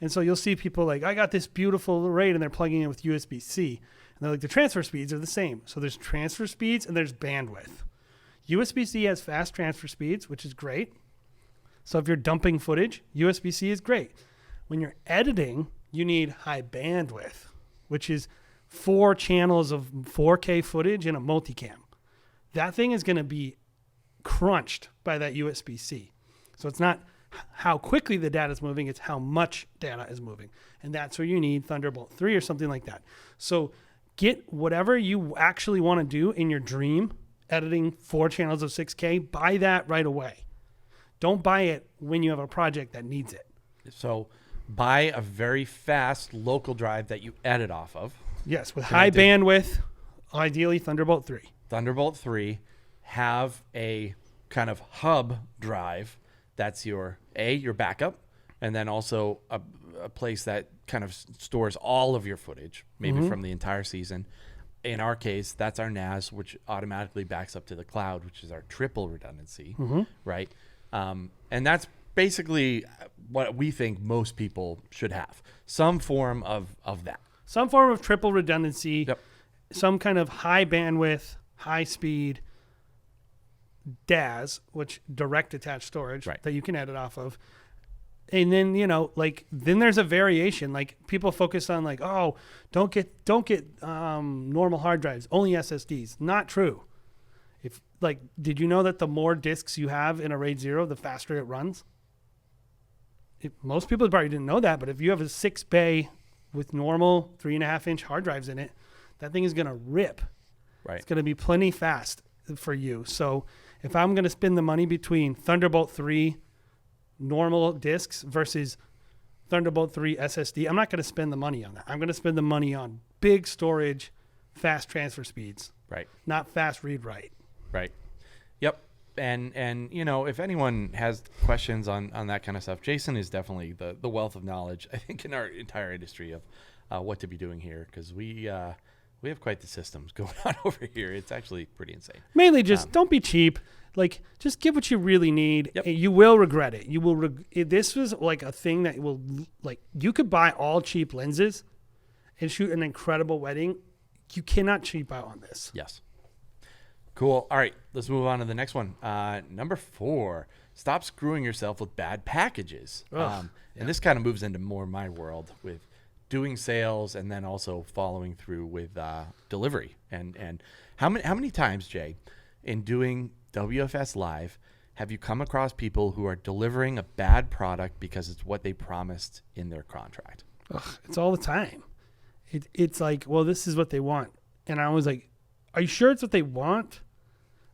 Speaker 2: And so you'll see people like, I got this beautiful RAID, and they're plugging in with USB-C. And they're like, the transfer speeds are the same. So there's transfer speeds and there's bandwidth. USB-C has fast transfer speeds, which is great. So if you're dumping footage, USB-C is great. When you're editing, you need high bandwidth, which is 4 channels of 4K footage in a multicam. That thing is going to be crunched by that USB-C. So it's not how quickly the data is moving, it's how much data is moving. And that's where you need Thunderbolt 3 or something like that. So get whatever you actually want to do in your dream, editing 4 channels of 6K, buy that right away. Don't buy it when you have a project that needs it.
Speaker 1: So buy a very fast local drive that you edit off of.
Speaker 2: Yes, with high bandwidth, ideally Thunderbolt 3.
Speaker 1: Thunderbolt 3, have a kind of hub drive that's your backup, and then also a place that kind of stores all of your footage, maybe from the entire season. In our case, that's our NAS, which automatically backs up to the cloud, which is our triple redundancy, right? And that's basically what we think most people should have. Some form of that.
Speaker 2: Some form of triple redundancy,
Speaker 1: Yep.
Speaker 2: some kind of high bandwidth, high speed DAS, which direct attached storage
Speaker 1: Right.
Speaker 2: that you can edit off of. And then, then there's a variation. Like people focus on like, oh, don't get normal hard drives, only SSDs. Not true. Did you know that the more disks you have in a RAID 0, the faster it runs? Most people probably didn't know that, but if you have a 6 bay with normal 3.5-inch hard drives in it, that thing is going to rip.
Speaker 1: Right.
Speaker 2: It's going to be plenty fast for you. So if I'm going to spend the money between Thunderbolt 3 normal disks versus Thunderbolt 3 SSD, I'm not going to spend the money on that. I'm going to spend the money on big storage, fast transfer speeds.
Speaker 1: Right.
Speaker 2: Not fast read write.
Speaker 1: Right. Yep. And if anyone has questions on that kind of stuff, Jason is definitely the wealth of knowledge, I think, in our entire industry of what to be doing here, because we have quite the systems going on over here. It's actually pretty insane.
Speaker 2: Mainly just don't be cheap. Just get what you really need.
Speaker 1: Yep.
Speaker 2: You will regret it. You will. This was like a thing that will, you could buy all cheap lenses and shoot an incredible wedding. You cannot cheap out on this.
Speaker 1: Yes. Cool. All right, let's move on to the next one. Number 4, stop screwing yourself with bad packages. And this kind of moves into more my world with doing sales and then also following through with delivery. And how many times, Jay, in doing WFS Live, have you come across people who are delivering a bad product because it's what they promised in their contract?
Speaker 2: It's all the time. It's like, well, this is what they want. And I was like, are you sure it's what they want?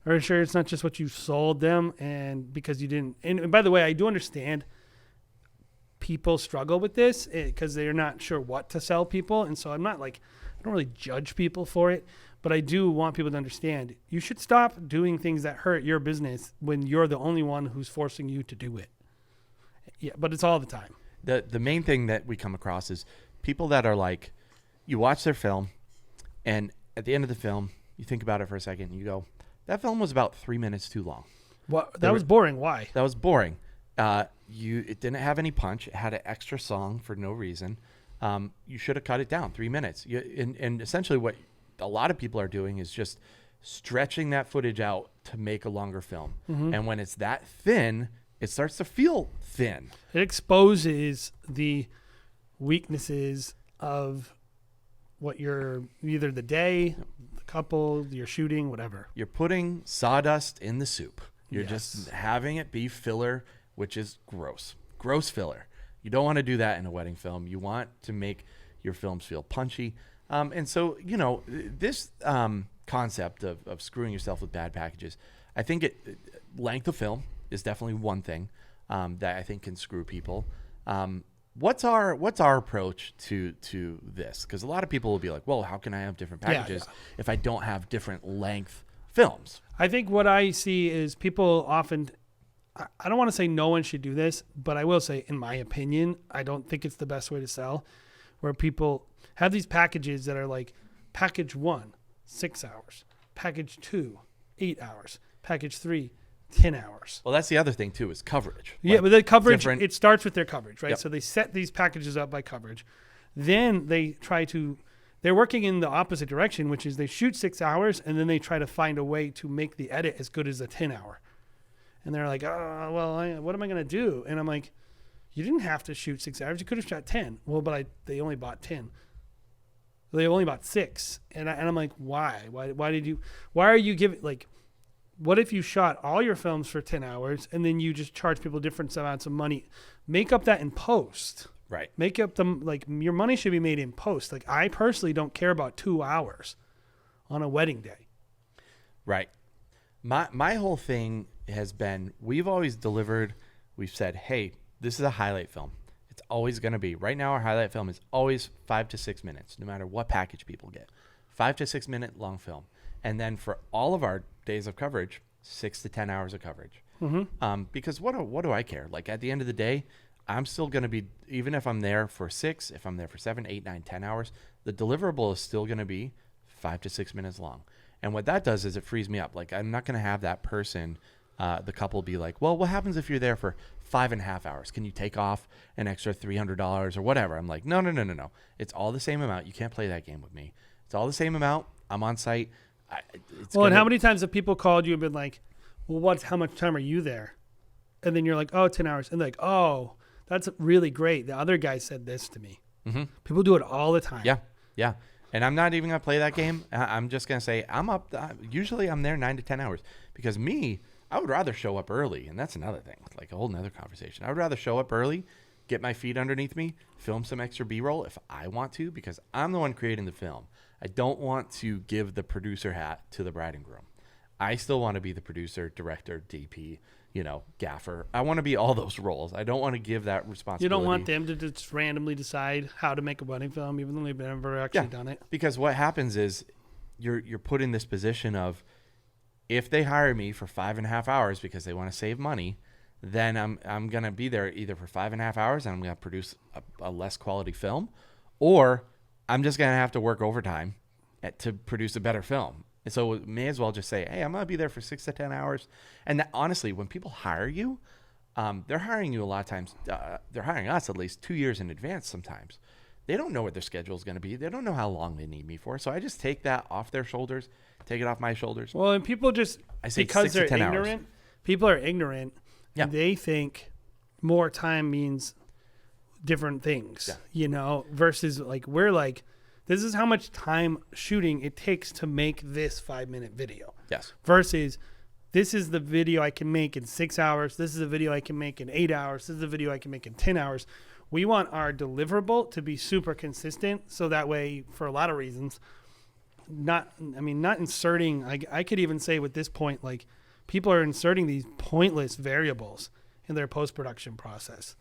Speaker 2: Are you sure it's not just what you sold them? And because you didn't, and by the way, I do understand people struggle with this because they're not sure what to sell people. And so I don't really judge people for it, but I do want people to understand you should stop doing things that hurt your business when you're the only one who's forcing you to do it. Yeah, but it's all the time.
Speaker 1: The main thing that we come across is people that are like, you watch their film, and at the end of the film, you think about it for a second, and you go, that film was about 3 minutes too long.
Speaker 2: Well, that was boring. Why?
Speaker 1: That was boring. It didn't have any punch. It had an extra song for no reason. You should have cut it down 3 minutes. And essentially what a lot of people are doing is just stretching that footage out to make a longer film. And when it's that thin, it starts to feel thin.
Speaker 2: It exposes the weaknesses of what you're, either the day, the couple, you're shooting, whatever.
Speaker 1: You're putting sawdust in the soup. You're
Speaker 2: Yes.
Speaker 1: just having it be filler, which is gross. Gross filler. You don't want to do that in a wedding film. You want to make your films feel punchy. And so, this concept of screwing yourself with bad packages, I think length of film is definitely one thing that I think can screw people. what's our approach to this? Because a lot of people will be like, well, how can I have different packages if I don't have different length films?
Speaker 2: I think what I see is people often, I don't want to say no one should do this, but I will say, in my opinion, I don't think it's the best way to sell, where people have these packages that are like package 1, 6 hours, package 2, 8 hours, package 3, 10 hours.
Speaker 1: Well, that's the other thing too, is coverage.
Speaker 2: Yeah,
Speaker 1: Like,
Speaker 2: but the coverage,
Speaker 1: different-
Speaker 2: it starts with their coverage, right?
Speaker 1: Yep.
Speaker 2: So they set these packages up by coverage. Then they're working in the opposite direction, which is they shoot 6 hours and then they try to find a way to make the edit as good as a 10 hour. And they're like, oh, well, what am I going to do? And I'm like, you didn't have to shoot 6 hours. You could have shot 10. Well, but they only bought 10. They only bought 6. And I'm like, why? Why are you giving, like, what if you shot all your films for 10 hours and then you just charge people different amounts of money? Make up that in post.
Speaker 1: Right.
Speaker 2: Make up like, your money should be made in post. Like, I personally don't care about 2 hours on a wedding day.
Speaker 1: Right. My whole thing has been, we've always delivered, we've said, hey, this is a highlight film. It's always going to be. Right now, our highlight film is always 5 to 6 minutes, no matter what package people get. 5 to 6 minute long film. And then for all of our days of coverage, 6 to 10 hours of coverage. Mm-hmm. Because what do I care? Like, at the end of the day, I'm still going to be, even if I'm there for 6, if I'm there for 7, 8, 9, 10 hours, the deliverable is still going to be 5 to 6 minutes long. And what that does is it frees me up. Like, I'm not going to have that person, the couple, be like, well, what happens if you're there for 5.5 hours? Can you take off an extra $300 or whatever? I'm like, no. It's all the same amount. You can't play that game with me. It's all the same amount. I'm on site.
Speaker 2: And how many times have people called you and been like, well, how much time are you there? And then you're like, oh, 10 hours. And they're like, oh, that's really great. The other guy said this to me. Mm-hmm. People do it all the time.
Speaker 1: Yeah. And I'm not even going to play that game. I'm just going to say I'm up. Usually I'm there 9 to 10 hours because I would rather show up early. And that's another thing, like a whole nother conversation. I would rather show up early, get my feet underneath me, film some extra B-roll if I want to, because I'm the one creating the film. I don't want to give the producer hat to the bride and groom. I still want to be the producer, director, DP, gaffer. I want to be all those roles. I don't want to give that responsibility.
Speaker 2: You don't want them to just randomly decide how to make a wedding film, even though they've never actually done it.
Speaker 1: Because what happens is you're put in this position of, if they hire me for 5.5 hours because they want to save money, then I'm going to be there either for 5.5 hours and I'm going to produce a less quality film, or I'm just going to have to work overtime to produce a better film. And so may as well just say, hey, I'm going to be there for 6 to 10 hours. And that, honestly, when people hire you, they're hiring you a lot of times. They're hiring us at least 2 years in advance sometimes. They don't know what their schedule is going to be. They don't know how long they need me for. So I just take that off their shoulders, take it off my shoulders.
Speaker 2: Well, and people just,
Speaker 1: I say
Speaker 2: because
Speaker 1: 6 to
Speaker 2: they're
Speaker 1: 10
Speaker 2: ignorant,
Speaker 1: hours.
Speaker 2: people are ignorant.
Speaker 1: Yeah.
Speaker 2: And they think more time means different things, versus like, we're like, this is how much time shooting it takes to make this 5-minute video.
Speaker 1: Yes.
Speaker 2: Versus this is the video I can make in 6 hours. This is a video I can make in 8 hours. This is a video I can make in 10 hours. We want our deliverable to be super consistent. So that way, for a lot of reasons, not inserting, I could even say with this point, like, people are inserting these pointless variables in their post-production process.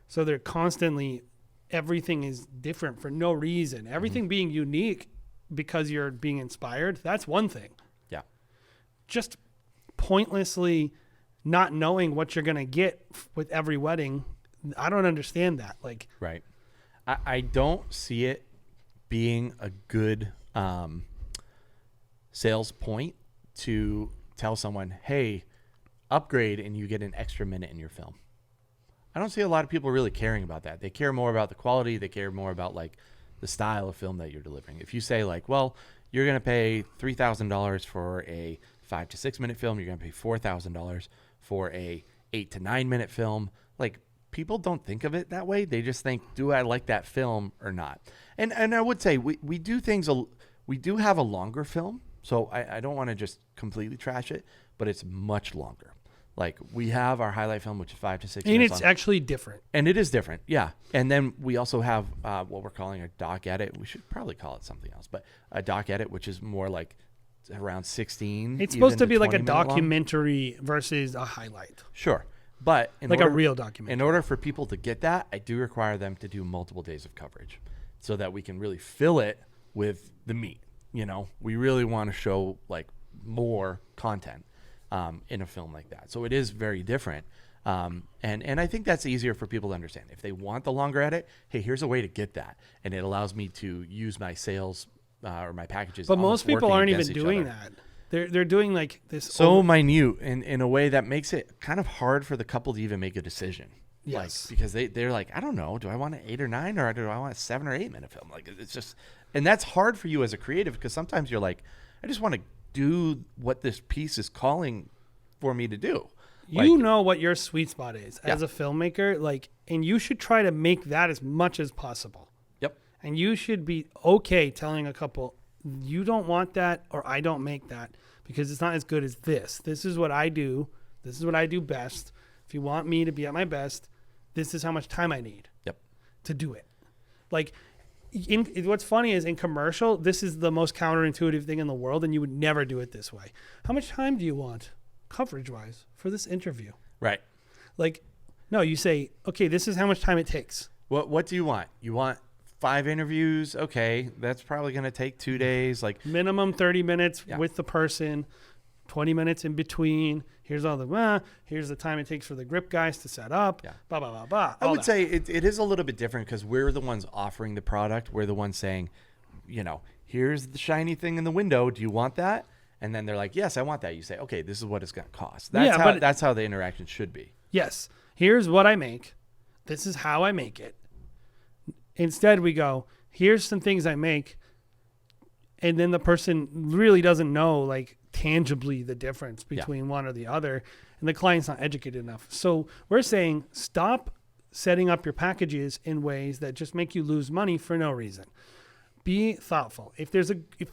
Speaker 2: So they're constantly, everything is different for no reason. Everything being unique because you're being inspired, that's one thing.
Speaker 1: Yeah.
Speaker 2: Just pointlessly not knowing what you're going to get with every wedding, I don't understand that. Like,
Speaker 1: right. I don't see it being a good sales point to tell someone, hey, upgrade and you get an extra minute in your film. I don't see a lot of people really caring about that. They care more about the quality. They care more about like the style of film that you're delivering. If you say like, well, you're going to pay $3,000 for a 5 to 6 minute film, you're going to pay $4,000 for a 8 to 9 minute film. Like, people don't think of it that way. They just think, do I like that film or not? And I would say we do things, we do have a longer film. So I don't want to just completely trash it, but it's much longer. Like, we have our highlight film, which is 5 to 6 minutes
Speaker 2: and it's
Speaker 1: long.
Speaker 2: actually different.
Speaker 1: And it is different, yeah. And then we also have what we're calling a doc edit. We should probably call it something else, but a doc edit, which is more like around 16.
Speaker 2: It's supposed to be like a
Speaker 1: 20-minute long.
Speaker 2: documentary versus a highlight.
Speaker 1: Sure. But
Speaker 2: like a real documentary.
Speaker 1: in order for people to get that, I do require them to do multiple days of coverage so that we can really fill it with the meat. You know, we really want to show like more content in a film like that. So it is very different. And I think that's easier for people to understand. If they want the longer edit, hey, here's a way to get that. And it allows me to use my sales or my packages.
Speaker 2: But most people aren't even doing that. They're doing like this.
Speaker 1: So minute in a way that makes it kind of hard for the couple to even make a decision.
Speaker 2: Yes.
Speaker 1: Like, because they're like, I don't know, do I want an 8 or 9 or do I want a 7 or 8 minute film? Like, it's just, and that's hard for you as a creative because sometimes you're like, I just want to do what this piece is calling for me to do.
Speaker 2: You know what your sweet spot is as a filmmaker, like, and you should try to make that as much as possible.
Speaker 1: Yep.
Speaker 2: And you should be okay telling a couple, you don't want that or I don't make that because it's not as good as this. This is what I do. This is what I do best. If you want me to be at my best, this is how much time I need to do it. Like, what's funny is in commercial, this is the most counterintuitive thing in the world, and you would never do it this way. How much time do you want, coverage-wise, for this interview?
Speaker 1: Right.
Speaker 2: Like, no, you say, okay, this is how much time it takes.
Speaker 1: What do you want? You want 5 interviews? Okay, that's probably going to take 2 days. Like
Speaker 2: minimum 30 minutes with the person, 20 minutes in between. Here's all the here's the time it takes for the grip guys to set up. Yeah. Blah blah blah blah.
Speaker 1: I would say it is a little bit different because we're the ones offering the product. We're the ones saying, you know, here's the shiny thing in the window. Do you want that? And then they're like, yes, I want that. You say, okay, this is what it's going to cost. That's how the interaction should be.
Speaker 2: Yes. Here's what I make. This is how I make it. Instead, we go, here's some things I make. And then the person really doesn't know, like, tangibly the difference between one or the other. And the client's not educated enough. So we're saying stop setting up your packages in ways that just make you lose money for no reason. Be thoughtful. If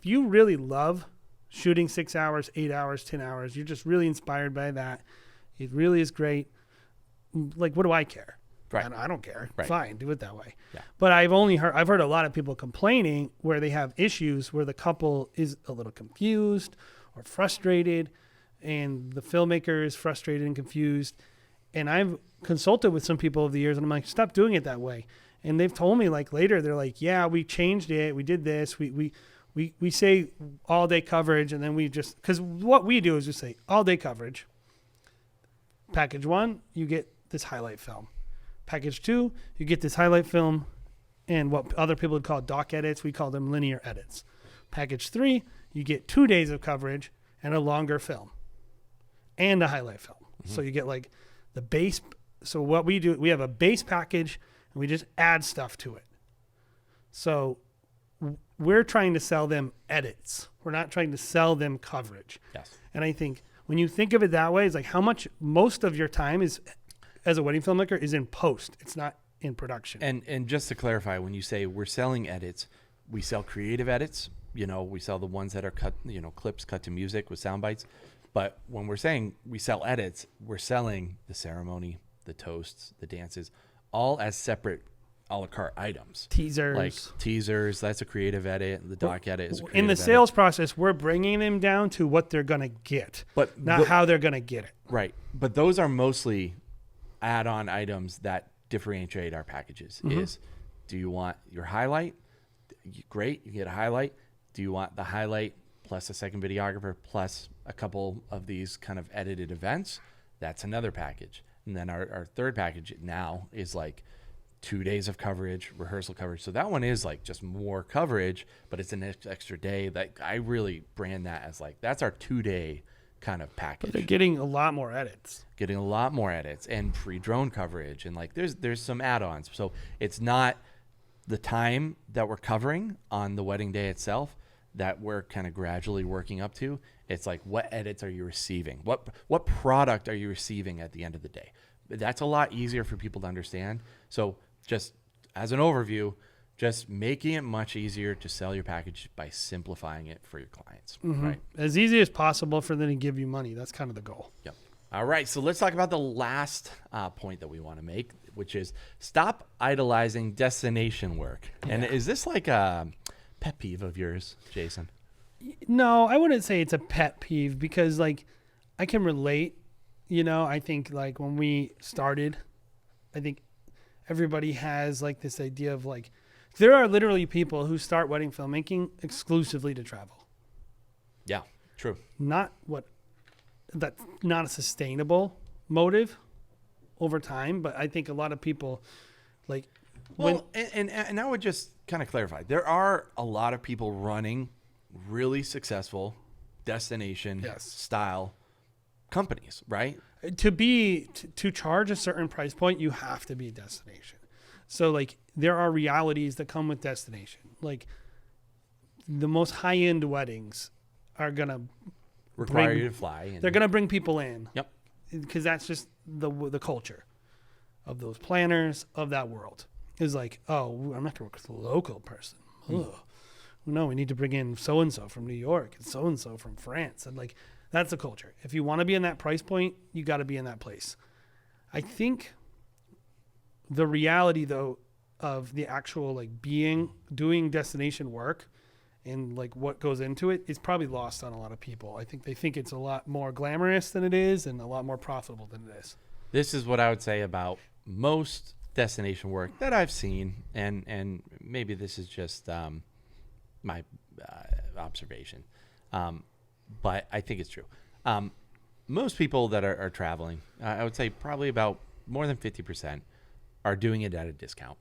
Speaker 2: you really love shooting 6 hours, 8 hours, 10 hours, you're just really inspired by that. It really is great. Like, what do I care?
Speaker 1: Right.
Speaker 2: I don't care.
Speaker 1: Right.
Speaker 2: Fine, do it that way.
Speaker 1: Yeah.
Speaker 2: But I've heard a lot of people complaining where they have issues where the couple is a little confused or frustrated, and the filmmaker is frustrated and confused. And I've consulted with some people over the years, and I'm like, stop doing it that way. And they've told me, like, later, they're like, yeah, we changed it. We did this. We say all day coverage, and then we just, because what we do is just say all day coverage. Package 1, you get this highlight film. Package 2, you get this highlight film and what other people would call doc edits. We call them linear edits. Package 3, you get 2 days of coverage and a longer film and a highlight film. Mm-hmm. So you get like the base. So what we do, we have a base package and we just add stuff to it. So we're trying to sell them edits. We're not trying to sell them coverage.
Speaker 1: Yes.
Speaker 2: And I think when you think of it that way, it's like how much most of your time is as a wedding filmmaker is in post. It's not in production.
Speaker 1: And just to clarify, when you say we're selling edits, we sell creative edits. You know, we sell the ones that are cut, you know, clips cut to music with sound bites. But when we're saying we sell edits, we're selling the ceremony, the toasts, the dances, all as separate a la carte items.
Speaker 2: Teasers.
Speaker 1: Like teasers, that's a creative edit. The doc edit is a creative
Speaker 2: in the
Speaker 1: edit.
Speaker 2: sales process, we're bringing them down to what they're going to get,
Speaker 1: but
Speaker 2: not how they're going to get it.
Speaker 1: Right. But those are mostly add-on items that differentiate our packages. Mm-hmm. Is, do you want your highlight? Great, you get a highlight. Do you want the highlight plus a second videographer plus a couple of these kind of edited events? That's another package. And then our third package now is like 2 days of coverage, rehearsal coverage. So that one is like just more coverage, but it's an extra day. That I really brand that as like, that's our 2 day kind of package.
Speaker 2: But they're getting a lot more edits.
Speaker 1: Getting a lot more edits and free drone coverage. And like there's some add-ons. So it's not the time that we're covering on the wedding day itself that we're kind of gradually working up to. It's like, what edits are you receiving? What product are you receiving at the end of the day? That's a lot easier for people to understand. So just as an overview, just making it much easier to sell your package by simplifying it for your clients,
Speaker 2: mm-hmm.
Speaker 1: right?
Speaker 2: As easy as possible for them to give you money. That's kind of the goal.
Speaker 1: Yep. All right. So let's talk about the last point that we want to make, which is stop idolizing destination work. Yeah. And is this like a pet peeve of yours, Jason?
Speaker 2: No, I wouldn't say it's a pet peeve because like I can relate. You know, I think like when we started, I think everybody has like this idea of like, there are literally people who start wedding filmmaking exclusively to travel.
Speaker 1: Yeah, true.
Speaker 2: That's not a sustainable motive over time, but I think a lot of people like
Speaker 1: Well, and I would just kind of clarify. There are a lot of people running really successful destination style companies, right?
Speaker 2: to charge a certain price point, you have to be a destination. So like there are realities that come with destination. Like the most high end weddings are gonna
Speaker 1: Require you to fly.
Speaker 2: They're gonna bring people in.
Speaker 1: Yep.
Speaker 2: Because that's just the culture of those planners of that world. Is like, oh, I'm not gonna work with a local person. Ugh. No, we need to bring in so and so from New York and so from France, and like that's the culture. If you want to be in that price point, you got to be in that place. I think the reality though of the actual like doing destination work and like what goes into it is probably lost on a lot of people. I think they think it's a lot more glamorous than it is and a lot more profitable than it is.
Speaker 1: This is what I would say about most destination work that I've seen, and maybe this is just my observation, but I think it's true. Most people that are traveling, I would say probably about more than 50% are doing it at a discount.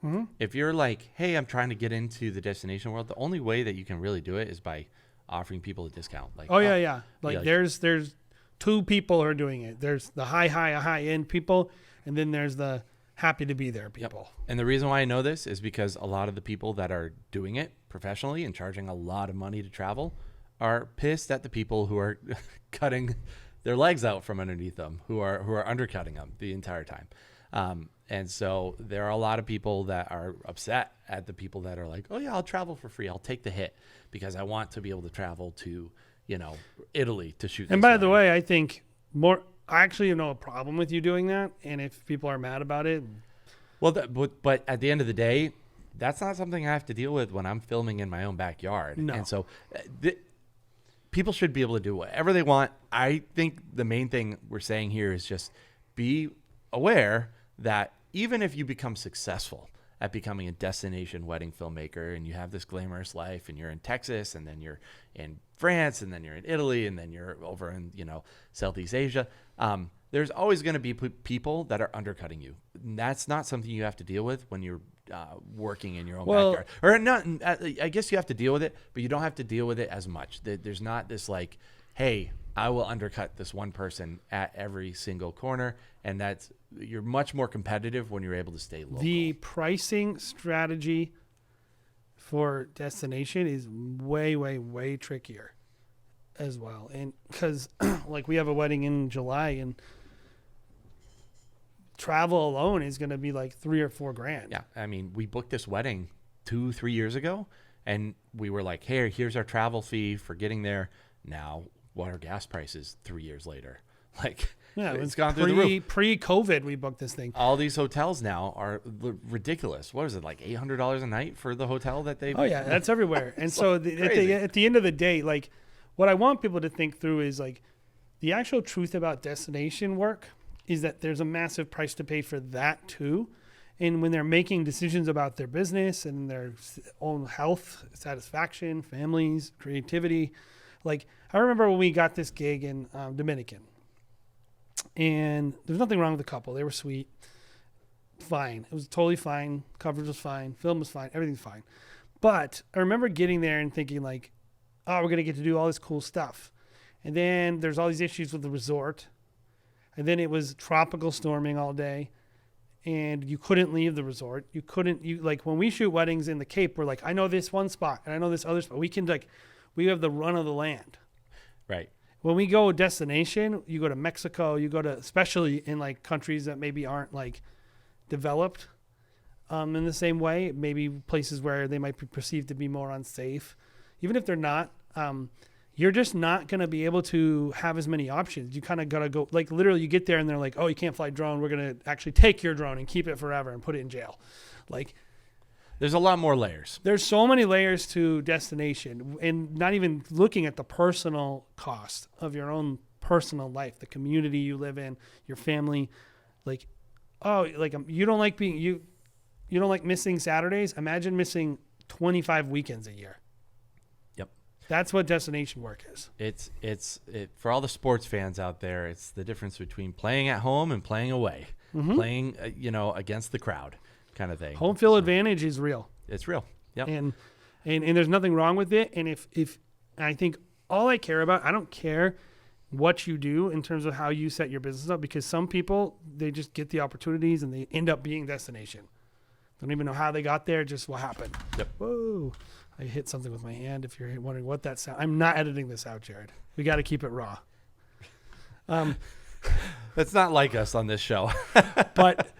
Speaker 2: Mm-hmm.
Speaker 1: If you're like, hey, I'm trying to get into the destination world, the only way that you can really do it is by offering people a discount. Like,
Speaker 2: yeah. Like,
Speaker 1: like
Speaker 2: there's two people who are doing it. There's the high end people, and then there's the happy to be there people.
Speaker 1: Yep. And the reason why I know this is because a lot of the people that are doing it professionally and charging a lot of money to travel are pissed at the people who are cutting their legs out from underneath them, who are undercutting them the entire time. And so there are a lot of people that are upset at the people that are like, oh yeah, I'll travel for free. I'll take the hit because I want to be able to travel to, Italy to shoot.
Speaker 2: And by the way, I think I actually have no problem with you doing that. And if people are mad about it.
Speaker 1: Well, but at the end of the day, that's not something I have to deal with when I'm filming in my own backyard.
Speaker 2: No.
Speaker 1: And so people should be able to do whatever they want. I think the main thing we're saying here is just be aware that even if you become successful at becoming a destination wedding filmmaker and you have this glamorous life and you're in Texas and then you're in France and then you're in Italy and then you're over in, Southeast Asia, there's always going to be people that are undercutting you. And that's not something you have to deal with when you're working in your own backyard. Or not, I guess you have to deal with it, but you don't have to deal with it as much. There's not this like, hey, I will undercut this one person at every single corner. And you're much more competitive when you're able to stay local.
Speaker 2: The pricing strategy for destination is way, way, way trickier as well. And because like we have a wedding in July and travel alone is going to be like $3,000 or $4,000.
Speaker 1: Yeah. I mean, we booked this wedding 2-3 years ago and we were like, hey, here's our travel fee for getting there. Now, what are gas prices 3 years later? Like,
Speaker 2: yeah,
Speaker 1: it's gone through the roof.
Speaker 2: Pre-COVID, we booked this thing.
Speaker 1: All these hotels now are ridiculous. What is it, like $800 a night for the hotel that they?
Speaker 2: Oh yeah, that's everywhere. And so at the end of the day, like what I want people to think through is like the actual truth about destination work is that there's a massive price to pay for that too. And when they're making decisions about their business and their own health, satisfaction, families, creativity, like I remember when we got this gig in Dominican. And there's nothing wrong with the couple. They were sweet. Fine. It was totally fine. Coverage was fine. Film was fine. Everything's fine. But I remember getting there and thinking like, oh, we're going to get to do all this cool stuff. And then there's all these issues with the resort. And then it was tropical storming all day. And you couldn't leave the resort. Like when we shoot weddings in the Cape, we're like, I know this one spot and I know this other spot. We have the run of the land.
Speaker 1: Right.
Speaker 2: When we go destination, you go to Mexico, especially in like countries that maybe aren't like developed in the same way, maybe places where they might be perceived to be more unsafe. Even if they're not, you're just not going to be able to have as many options. You kind of got to go, like literally you get there and they're like, oh, you can't fly drone. We're going to actually take your drone and keep it forever and put it in jail. Like,
Speaker 1: there's a lot more layers.
Speaker 2: There's so many layers to destination and not even looking at the personal cost of your own personal life, the community you live in, your family. Like, you don't like you don't like missing Saturdays. Imagine missing 25 weekends a year.
Speaker 1: Yep.
Speaker 2: That's what destination work is.
Speaker 1: It's for all the sports fans out there. It's the difference between playing at home and playing away, playing against the crowd, kind of thing.
Speaker 2: Home field advantage is real.
Speaker 1: It's real. Yep.
Speaker 2: And there's nothing wrong with it. And if I think all I care about, I don't care what you do in terms of how you set your business up, because some people, they just get the opportunities and they end up being destination. Don't even know how they got there, just what happened.
Speaker 1: Yep.
Speaker 2: Whoa. I hit something with my hand. If you're wondering what that sound, I'm not editing this out, Jared. We got to keep it raw.
Speaker 1: That's not like us on this show.
Speaker 2: but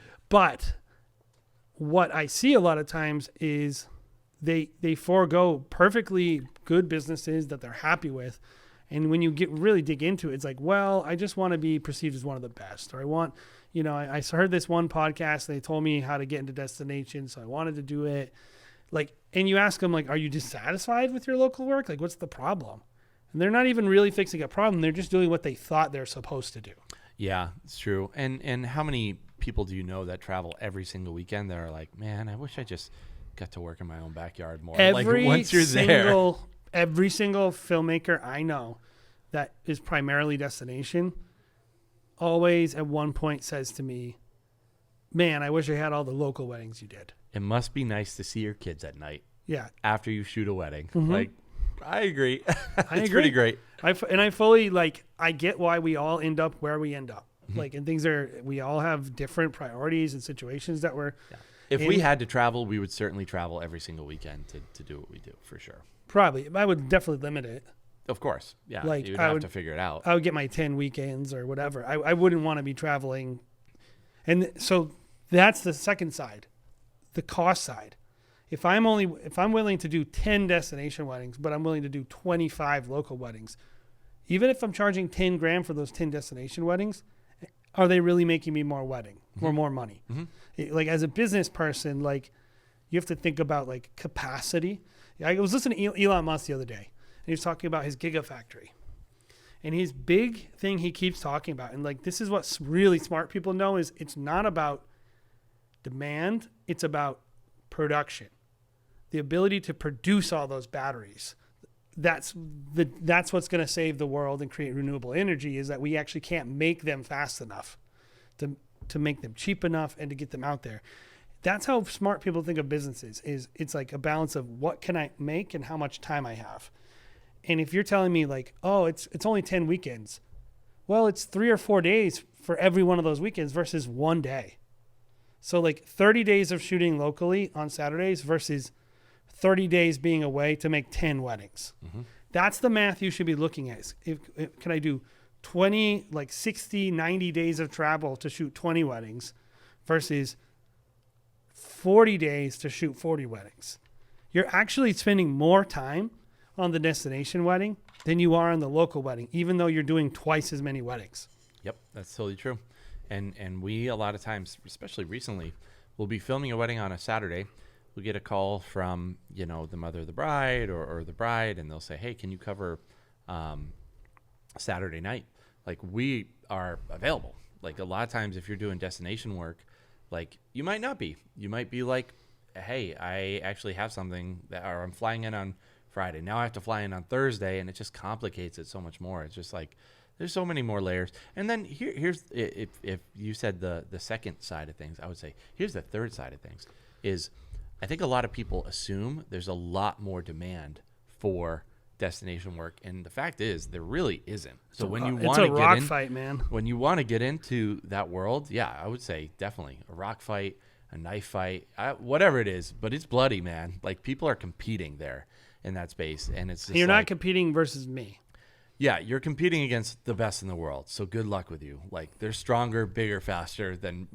Speaker 2: what I see a lot of times is they forego perfectly good businesses that they're happy with. And when you really dig into it, it's like, well, I just want to be perceived as one of the best, or I want, I heard this one podcast, they told me how to get into destination, so I wanted to do it. Like, and you ask them, like, are you dissatisfied with your local work? Like, what's the problem? And they're not even really fixing a problem. They're just doing what they thought they're supposed to do.
Speaker 1: Yeah, it's true. And how many people do you know that travel every single weekend that are like, man, I wish I just got to work in my own backyard more.
Speaker 2: Every
Speaker 1: once you're there.
Speaker 2: Every single filmmaker I know that is primarily destination always at one point says to me, man, I wish I had all the local weddings you did.
Speaker 1: It must be nice to see your kids at night.
Speaker 2: Yeah.
Speaker 1: After you shoot a wedding.
Speaker 2: Mm-hmm.
Speaker 1: Like, I agree.
Speaker 2: I agree.
Speaker 1: Pretty great.
Speaker 2: I fully, I get why we all end up where we end up. Mm-hmm. And we all have different priorities and situations that we're.
Speaker 1: Yeah. If we had to travel, we would certainly travel every single weekend to do what we do, for sure.
Speaker 2: Probably. I would definitely limit it.
Speaker 1: Of course. Yeah.
Speaker 2: Like,
Speaker 1: you'd have to figure it out.
Speaker 2: I would get my 10 weekends or whatever. I wouldn't want to be traveling. And so that's the second side, the cost side. If I'm willing to do 10 destination weddings, but I'm willing to do 25 local weddings, even if I'm charging 10 grand for those 10 destination weddings, are they really making me more or more money? Mm-hmm. Like, as a business person, like, you have to think about like capacity. I was listening to Elon Musk the other day, and he was talking about his gigafactory. And his big thing he keeps talking about, and like, this is what really smart people know, is it's not about demand, it's about production. The ability to produce all those batteries. That's what's going to save the world and create renewable energy, is that we actually can't make them fast enough to make them cheap enough and to get them out there. That's how smart people think of businesses, is it's like a balance of what can I make and how much time I have. And if you're telling me like, oh, it's only 10 weekends. Well, it's 3 or 4 days for every one of those weekends versus one day. So like 30 days of shooting locally on Saturdays versus 30 days being away to make 10 weddings. Mm-hmm. That's the math you should be looking at. Can I do 20, like 60, 90 days of travel to shoot 20 weddings versus 40 days to shoot 40 weddings? You're actually spending more time on the destination wedding than you are on the local wedding, even though you're doing twice as many weddings.
Speaker 1: Yep, that's totally true. And we, a lot of times, especially recently, we'll be filming a wedding on a Saturday. We'll get a call from, the mother of the bride or the bride, and they'll say, hey, can you cover Saturday night? Like, we are available. Like, a lot of times if you're doing destination work, like, you might not be. You might be like, hey, I actually have something or I'm flying in on Friday. Now I have to fly in on Thursday, and it just complicates it so much more. It's just like, there's so many more layers. And then here's, if you said the second side of things, I would say, here's the third side of things, is I think a lot of people assume there's a lot more demand for destination work, and the fact is there really isn't. So when you want to get
Speaker 2: rock fight, man.
Speaker 1: When you want to get into that world, yeah, I would say definitely a rock fight, a knife fight, whatever it is, but it's bloody, man. Like, people are competing there in that space, and it's just
Speaker 2: you're not competing versus me.
Speaker 1: Yeah, you're competing against the best in the world. So good luck with you. Like, they're stronger, bigger, faster than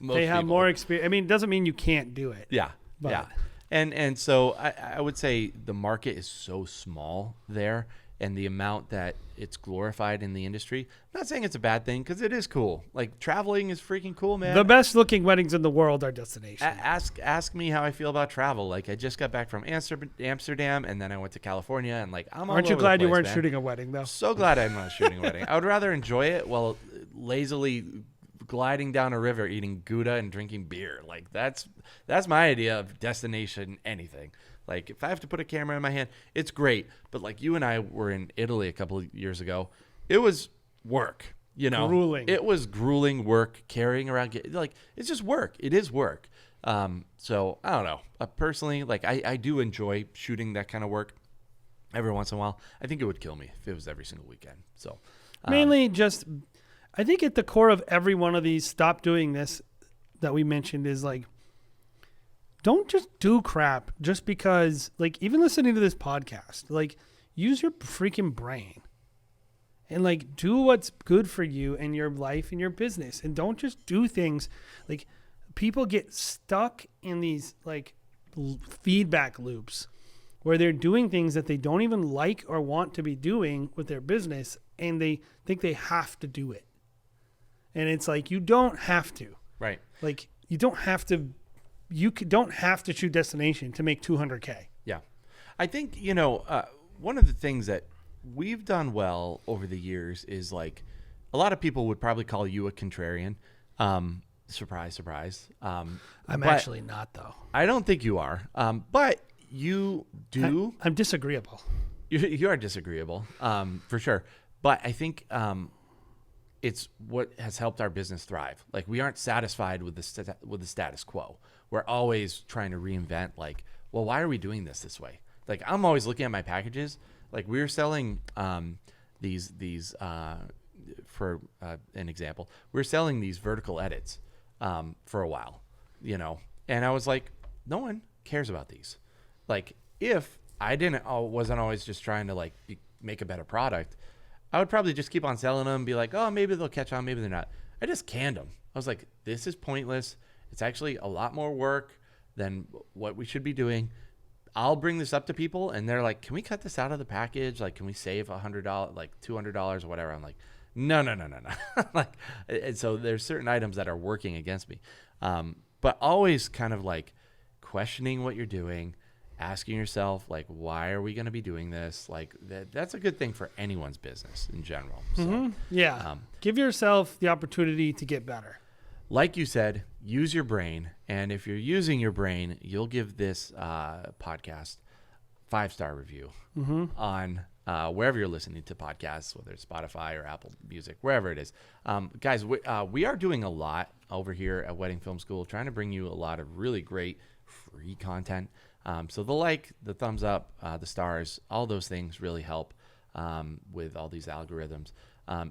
Speaker 1: most
Speaker 2: They have
Speaker 1: people.
Speaker 2: more experience. I mean, it doesn't mean you can't do it.
Speaker 1: Yeah.
Speaker 2: But.
Speaker 1: Yeah. And so I would say the market is so small there, and the amount that it's glorified in the industry. I'm not saying it's a bad thing, because it is cool. Like, traveling is freaking cool, man.
Speaker 2: The best looking weddings in the world are destination.
Speaker 1: Ask me how I feel about travel. Like, I just got back from Amsterdam, and then I went to California, and like, I'm all
Speaker 2: Aren't you
Speaker 1: over the
Speaker 2: glad you
Speaker 1: place,
Speaker 2: weren't
Speaker 1: man.
Speaker 2: shooting a wedding though?
Speaker 1: So glad I'm not shooting a wedding. I would rather enjoy it while lazily gliding down a river, eating Gouda and drinking beer. Like, that's my idea of destination anything. Like, if I have to put a camera in my hand, it's great. But like, you and I were in Italy a couple of years ago. It was work, you know.
Speaker 2: Grueling.
Speaker 1: It was grueling work, carrying around. Like, it's just work. It is work. So I don't know. Personally, like, I do enjoy shooting that kind of work every once in a while. I think it would kill me if it was every single weekend. So
Speaker 2: Mainly just, I think at the core of every one of these stop doing this that we mentioned is like, don't just do crap just because, like, even listening to this podcast, like, use your freaking brain and like do what's good for you and your life and your business. And don't just do things like, people get stuck in these like feedback loops where they're doing things that they don't even like or want to be doing with their business, and they think they have to do it. And it's like, you don't have to.
Speaker 1: right.
Speaker 2: Like, you don't have to. Don't have to shoot destination to make $200K.
Speaker 1: Yeah. I think, one of the things that we've done well over the years is, like, a lot of people would probably call you a contrarian. Surprise, surprise.
Speaker 2: I'm
Speaker 1: but
Speaker 2: actually not, though.
Speaker 1: I don't think you are. But you do.
Speaker 2: I'm disagreeable.
Speaker 1: You are disagreeable, for sure. But I think it's what has helped our business thrive. Like, we aren't satisfied with the status quo. We're always trying to reinvent, like, well, why are we doing this way? Like, I'm always looking at my packages. Like, we were selling these for an example, we were selling these vertical edits for a while, and I was like, no one cares about these. Like, if I wasn't always just trying to like make a better product, I would probably just keep on selling them and be like, oh, maybe they'll catch on, maybe they're not. I just canned them. I was like, this is pointless. It's actually a lot more work than what we should be doing. I'll bring this up to people, and they're like, can we cut this out of the package? Like, can we save $100, like $200 or whatever? I'm like, no. Like, and so there's certain items that are working against me. But always kind of like questioning what you're doing, asking yourself, like, why are we going to be doing this? Like, that's a good thing for anyone's business in general. So,
Speaker 2: Yeah. Give yourself the opportunity to get better.
Speaker 1: like you said, use your brain. And if you're using your brain, you'll give this podcast 5-star review on wherever you're listening to podcasts, whether it's Spotify or Apple Music, wherever it is. Guys, we are doing a lot over here at Wedding Film School, trying to bring you a lot of really great free content. So the like, the thumbs up, the stars, all those things really help with all these algorithms.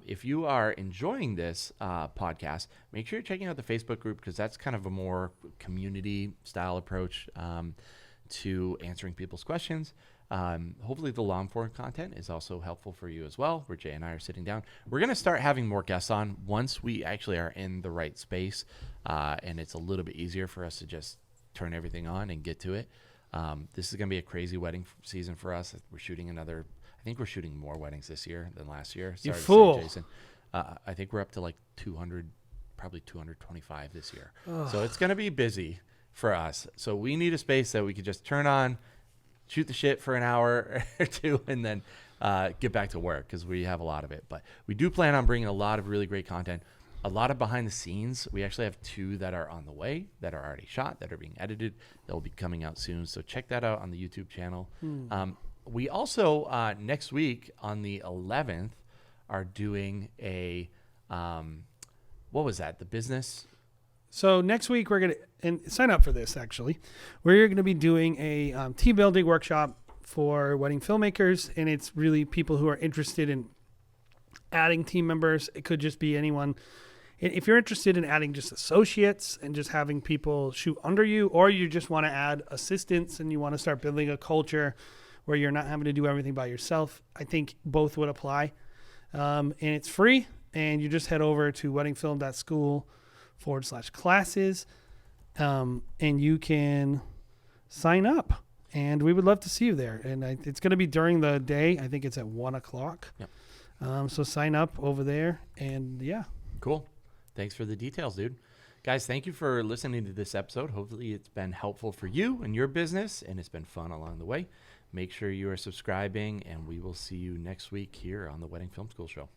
Speaker 1: If you are enjoying this podcast, make sure you're checking out the Facebook group, because that's kind of a more community style approach to answering people's questions. Hopefully the long form content is also helpful for you as well, where Jay and I are sitting down. We're going to start having more guests on once we actually are in the right space, and it's a little bit easier for us to just turn everything on and get to it. This is going to be a crazy wedding season for us. We're shooting I think we're shooting more weddings this year than last year.
Speaker 2: You
Speaker 1: Sorry to
Speaker 2: fool.
Speaker 1: say, Jason. I think we're up to like 200, probably 225 this year. So it's going to be busy for us. So we need a space that we could just turn on, shoot the shit for an hour or two, and then get back to work, because we have a lot of it. But we do plan on bringing a lot of really great content, a lot of behind the scenes. We actually have 2 that are on the way, that are already shot, that are being edited. They'll be coming out soon. So check that out on the YouTube channel. We also, next week on the 11th, are doing a, what was that? The business?
Speaker 2: So next week we're going to, and sign up for this actually, we're going to be doing a team building workshop for wedding filmmakers. And it's really people who are interested in adding team members. It could just be anyone. If you're interested in adding just associates and just having people shoot under you, or you just want to add assistants and you want to start building a culture where you're not having to do everything by yourself, I think both would apply. And it's free, and you just head over to weddingfilm.school/classes, and you can sign up. And we would love to see you there. And it's going to be during the day. I think it's at 1:00.
Speaker 1: Yep.
Speaker 2: So sign up over there. And yeah.
Speaker 1: Cool. Thanks for the details, dude. Guys, thank you for listening to this episode. Hopefully it's been helpful for you and your business, and it's been fun along the way. Make sure you are subscribing, and we will see you next week here on the Wedding Film School Show.